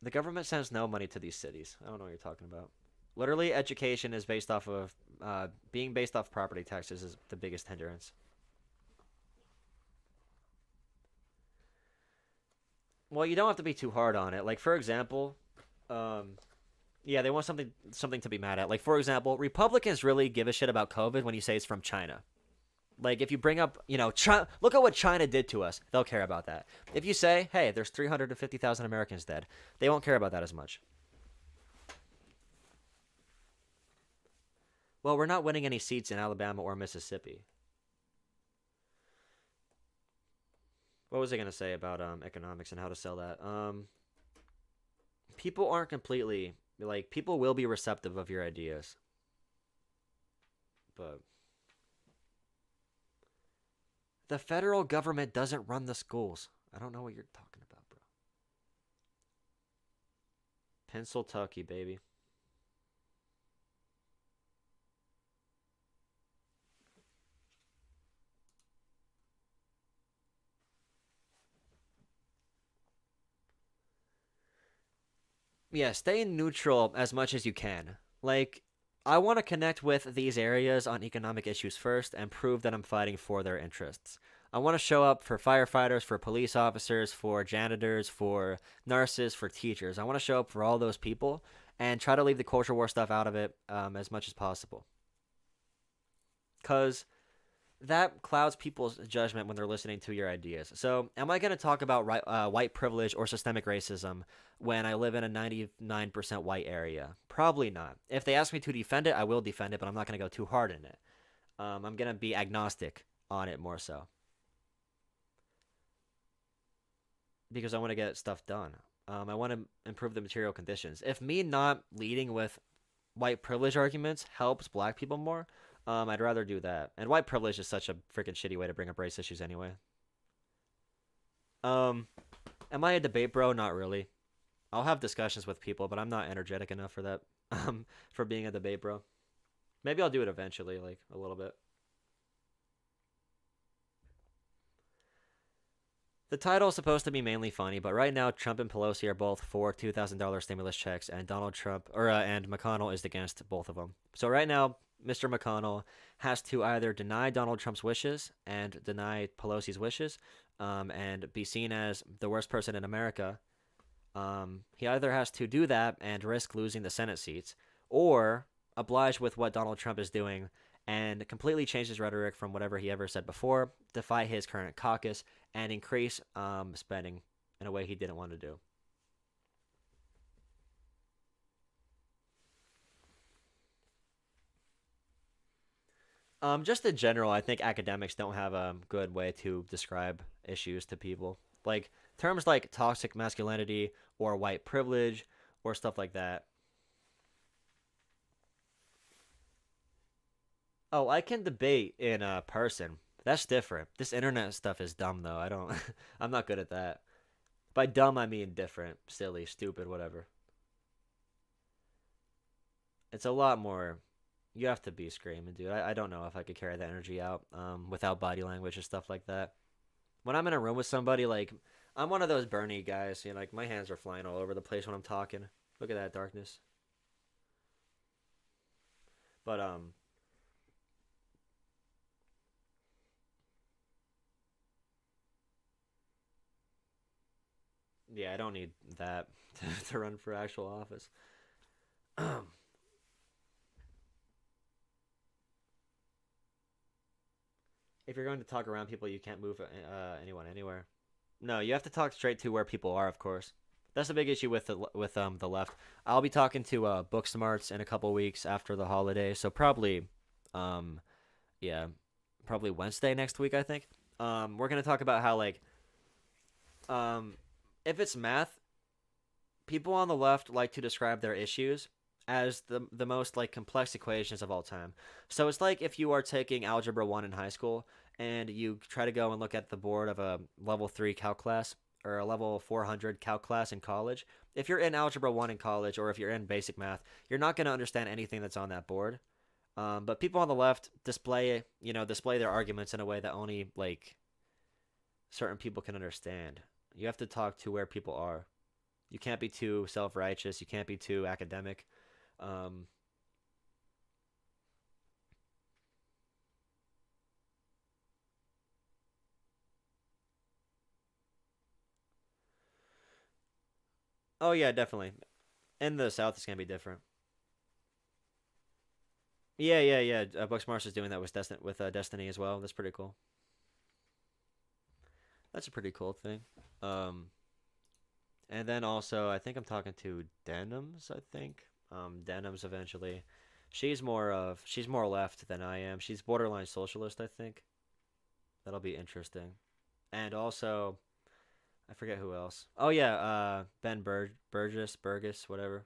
The government sends no money to these cities. I don't know what you're talking about. Literally, education is based off of, being based off property taxes is the biggest hindrance. Well, you don't have to be too hard on it. Like, for example, yeah, they want something to be mad at. Like, for example, Republicans really give a shit about COVID when you say it's from China. Like, if you bring up, look at what China did to us, they'll care about that. If you say, hey, there's 350,000 Americans dead, they won't care about that as much. Well, we're not winning any seats in Alabama or Mississippi. What was I going to say about economics and how to sell that? People aren't completely... Like, people will be receptive of your ideas. But the federal government doesn't run the schools. I don't know what you're talking about, bro. Pennsylvania, baby. Yeah, stay neutral as much as you can. Like, I want to connect with these areas on economic issues first and prove that I'm fighting for their interests. I want to show up for firefighters, for police officers, for janitors, for nurses, for teachers. I want to show up for all those people and try to leave the culture war stuff out of it as much as possible. Because that clouds people's judgment when they're listening to your ideas. So, am I going to talk about white privilege or systemic racism when I live in a 99% white area? Probably not. If they ask me to defend it, I will defend it, but I'm not going to go too hard in it. I'm going to be agnostic on it more so. Because I want to get stuff done. I want to improve the material conditions. If me not leading with white privilege arguments helps black people more, I'd rather do that. And white privilege is such a freaking shitty way to bring up race issues anyway. Am I a debate bro? Not really. I'll have discussions with people, but I'm not energetic enough for that. For being a debate bro. Maybe I'll do it eventually, like a little bit. The title is supposed to be mainly funny, but right now Trump and Pelosi are both for $2,000 stimulus checks, and and McConnell is against both of them. So right now, Mr. McConnell has to either deny Donald Trump's wishes and deny Pelosi's wishes, and be seen as the worst person in America. He either has to do that and risk losing the Senate seats, or oblige with what Donald Trump is doing and completely change his rhetoric from whatever he ever said before, defy his current caucus, and increase spending in a way he didn't want to do. Just in general, I think academics don't have a good way to describe issues to people. Like, terms like toxic masculinity or white privilege or stuff like that. Oh, I can debate in person. That's different. This internet stuff is dumb, though. I'm not good at that. By dumb, I mean different, silly, stupid, whatever. It's a lot more. You have to be screaming, dude. I don't know if I could carry that energy out without body language and stuff like that. When I'm in a room with somebody, like, I'm one of those Bernie guys. You know, like, my hands are flying all over the place when I'm talking. Look at that darkness. But, yeah, I don't need that to run for actual office. If you're going to talk around people, you can't move anyone anywhere. No, you have to talk straight to where people are, of course. That's a big issue with the left. I'll be talking to Book Smarts in a couple weeks after the holiday, so probably probably Wednesday next week, I think. We're going to talk about how, like, if it's math, people on the left like to describe their issues as the most, like, complex equations of all time. So it's like if you are taking Algebra 1 in high school and you try to go and look at the board of a level 3 calc class or a level 400 calc class in college. If you're in Algebra 1 in college or if you're in basic math, you're not going to understand anything that's on that board. But people on the left display their arguments in a way that only, like, certain people can understand. You have to talk to where people are. You can't be too self-righteous. You can't be too academic. Oh, yeah, definitely. In the South, it's going to be different. Yeah. Booksmart is doing that with Destiny as well. That's pretty cool. That's a pretty cool thing. And then also, I think I'm talking to Denims, I think. Denims eventually. She's more left than I am. She's borderline socialist, I think. That'll be interesting. And also, I forget who else. Oh yeah, Ben Burgess, whatever.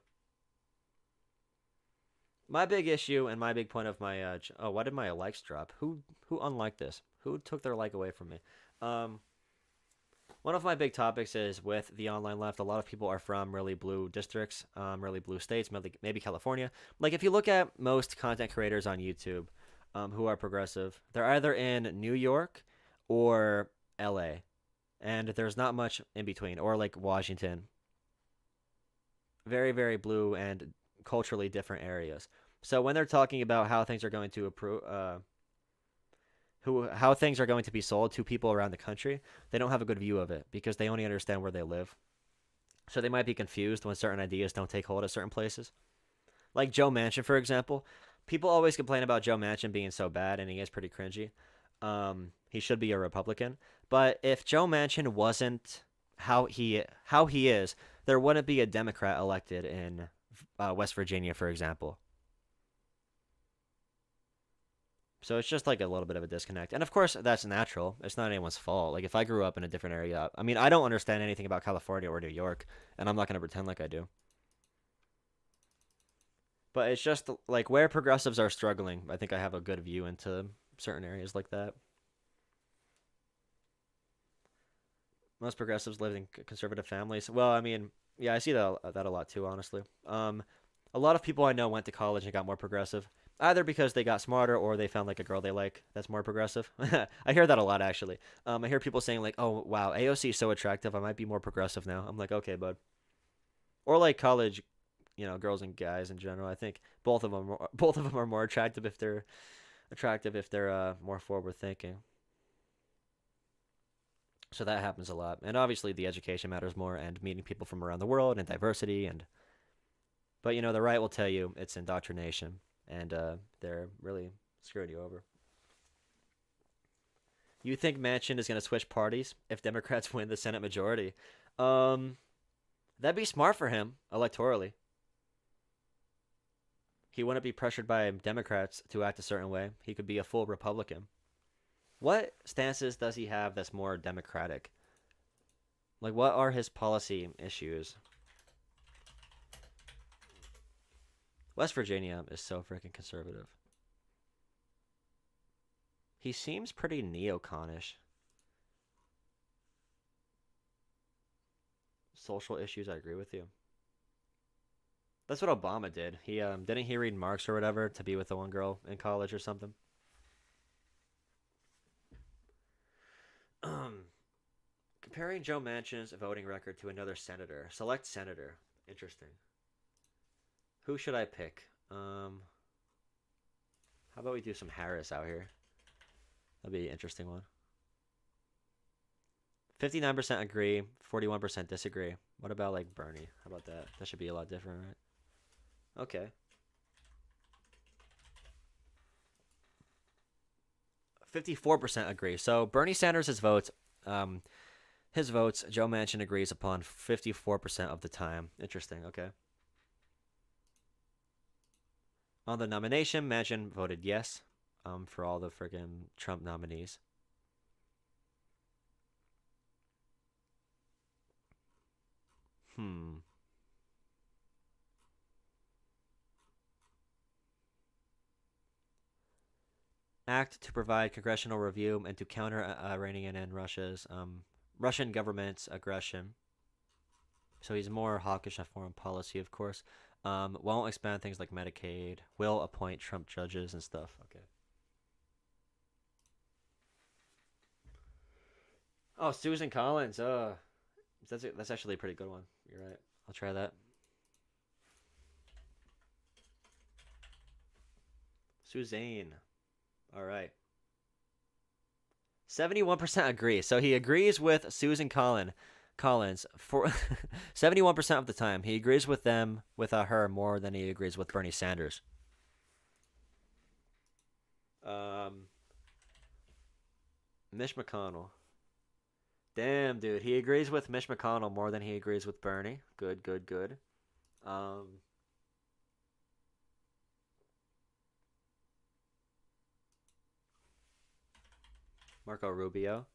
My big issue and my big point of my why did my likes drop? Who unliked this? Who took their like away from me? One of my big topics is with the online left, a lot of people are from really blue districts, really blue states, maybe California. Like, if you look at most content creators on YouTube who are progressive, they're either in New York or LA. And there's not much in between, or like Washington. Very, very blue and culturally different areas. So when they're talking about how things are going to how things are going to be sold to people around the country, they don't have a good view of it because they only understand where they live. So they might be confused when certain ideas don't take hold at certain places. Like Joe Manchin, for example. People always complain about Joe Manchin being so bad, and he is pretty cringy. He should be a Republican. But if Joe Manchin wasn't how he is, there wouldn't be a Democrat elected in West Virginia, for example. So it's just like a little bit of a disconnect. And of course, that's natural. It's not anyone's fault. Like if I grew up in a different area, I mean, I don't understand anything about California or New York, and I'm not going to pretend like I do. But it's just like where progressives are struggling, I think I have a good view into certain areas like that. Most progressives live in conservative families. Well, I mean, yeah, I see that a lot too, honestly. A lot of people I know went to college and got more progressive, either because they got smarter or they found like a girl they like that's more progressive. I hear that a lot, actually. I hear people saying like, "Oh, wow, AOC is so attractive. I might be more progressive now." I'm like, "Okay, bud." Or like college, girls and guys in general. I think both of them are more attractive if they're more forward thinking. So that happens a lot. And obviously the education matters more, and meeting people from around the world, and diversity, but the right will tell you it's indoctrination, and they're really screwing you over. You think Manchin is going to switch parties if Democrats win the Senate majority? That'd be smart for him electorally. He wouldn't be pressured by Democrats to act a certain way. He could be a full Republican. What stances does he have that's more democratic? Like, what are his policy issues? West Virginia is so freaking conservative. He seems pretty neoconish. Social issues, I agree with you. That's what Obama did. He didn't he read Marx or whatever to be with the one girl in college or something? Comparing Joe Manchin's voting record to another senator. Select senator. Interesting. Who should I pick? How about we do some Harris out here? That'd be an interesting one. 59% agree, 41% disagree. What about like Bernie? How about that? That should be a lot different, right? Okay. 54% agree. So Bernie Sanders' votes, Joe Manchin agrees upon 54% of the time. Interesting. Okay. On the nomination, Manchin voted yes, for all the friggin' Trump nominees. Act to provide congressional review and to counter Iranian and Russian government's aggression. So he's more hawkish on foreign policy, of course. Won't expand things like Medicaid. Will appoint Trump judges and stuff. Okay. Oh, Susan Collins. That's actually a pretty good one. You're right. I'll try that. Suzanne. All right. 71% agree. So he agrees with Susan Collins for 71% of the time. He agrees with her more than he agrees with Bernie Sanders. Mitch McConnell. Damn, dude. He agrees with Mitch McConnell more than he agrees with Bernie. Good. Marco Rubio.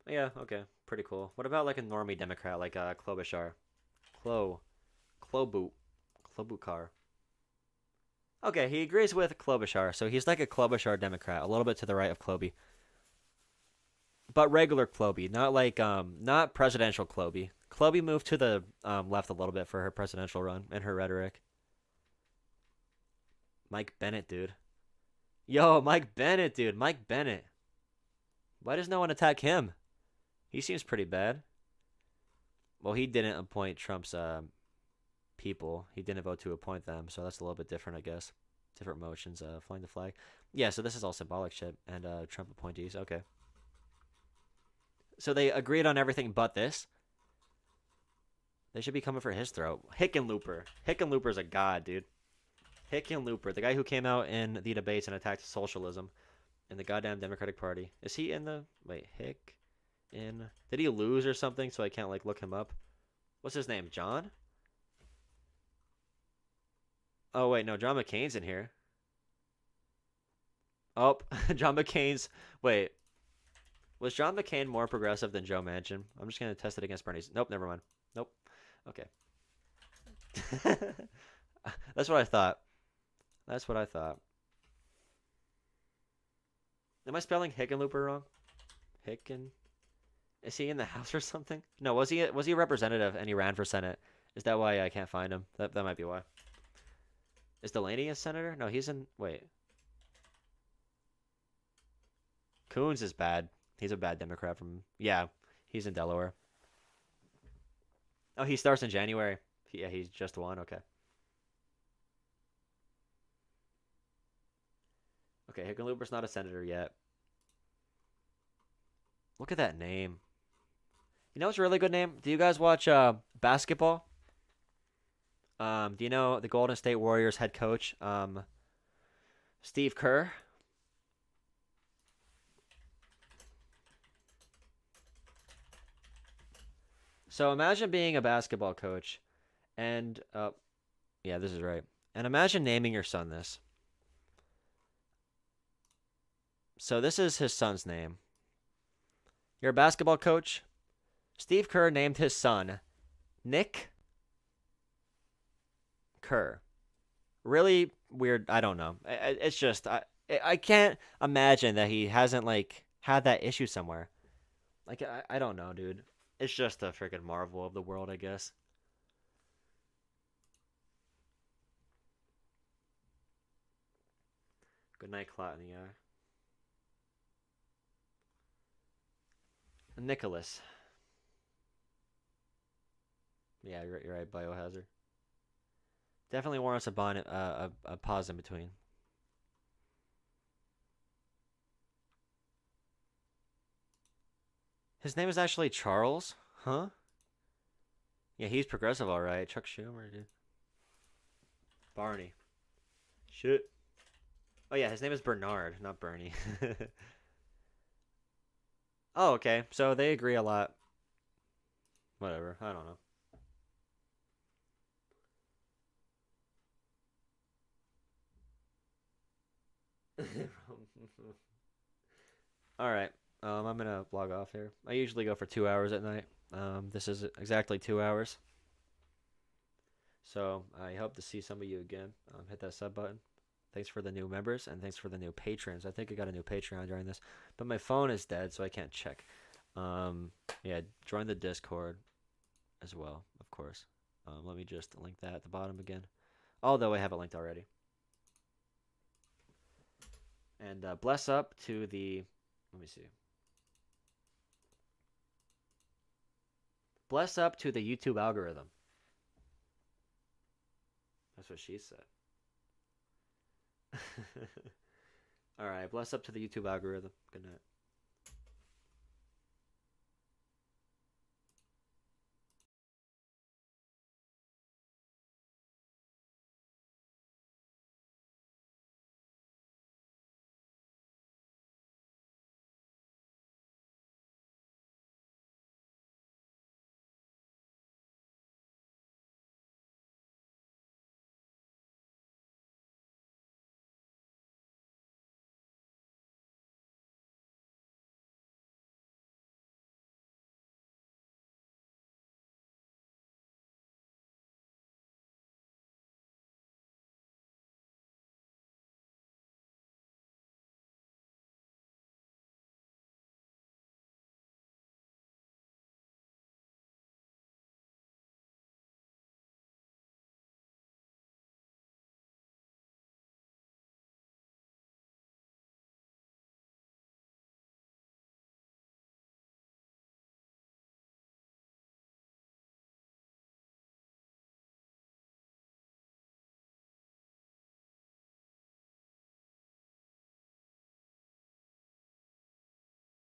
Yeah, okay. Pretty cool. What about like a normie Democrat like Klobuchar? Klobuchar. Okay, he agrees with Klobuchar. So he's like a Klobuchar Democrat, a little bit to the right of Kloby. But regular Kloby, not like not presidential Kloby. Kloby moved to the left a little bit for her presidential run and her rhetoric. Mike Bennett, dude. Yo, Mike Bennett, dude. Mike Bennett. Why does no one attack him? He seems pretty bad. Well, he didn't appoint Trump's people. He didn't vote to appoint them, so that's a little bit different, I guess. Different motions. Flying the flag. Yeah, so this is all symbolic shit. And Trump appointees. Okay. So they agreed on everything but this. They should be coming for his throat. Hickenlooper. Hickenlooper's a god, dude. Hickenlooper, the guy who came out in the debates and attacked socialism in the goddamn Democratic Party. Is he in the... Wait, Did he lose or something so I can't, like, look him up? What's his name? John? Oh, wait, no, John McCain's in here. Oh, John McCain's. Wait. Was John McCain more progressive than Joe Manchin? I'm just going to test it against Bernie's. Nope, never mind. Nope. Okay. That's what I thought. That's what I thought. Am I spelling Hickenlooper wrong? Hicken? Is he in the House or something? No, was he a representative and he ran for Senate? Is that why I can't find him? That might be why. Is Delaney a senator? No, he's in... Wait. Coons is bad. He's a bad Democrat from... Yeah, he's in Delaware. Oh, he starts in January. Yeah, he's just won. Okay. Okay, Hickenlooper's not a senator yet. Look at that name. You know what's a really good name? Do you guys watch basketball? Do you know the Golden State Warriors head coach, Steve Kerr? So imagine being a basketball coach and, yeah, this is right. And imagine naming your son this. So this is his son's name. You're a basketball coach. Steve Kerr named his son Nick Kerr. Really weird. I don't know. It's just, I can't imagine that he hasn't, like, had that issue somewhere. Like, I don't know, dude. It's just a freaking marvel of the world, I guess. Good night, clot in the eye. Nicholas. Yeah, you're right. Biohazard. Definitely warrants a pause in between. His name is actually Charles? Huh? Yeah, he's progressive, all right. Chuck Schumer, dude. Barney. Shit. Oh, yeah, his name is Bernard, not Bernie. Oh, okay. So they agree a lot. Whatever. I don't know. All right. I'm gonna log off here. I usually go for 2 hours at night. This is exactly 2 hours. So I hope to see some of you again. Hit that sub button. Thanks for the new members and thanks for the new patrons. I think I got a new Patreon during this, but my phone is dead, so I can't check. Yeah, join the Discord as well, of course. Let me just link that at the bottom again, although I have it linked already. And bless up to the, let me see. Bless up to the YouTube algorithm. That's what she said. All right, bless up to the YouTube algorithm. Good night.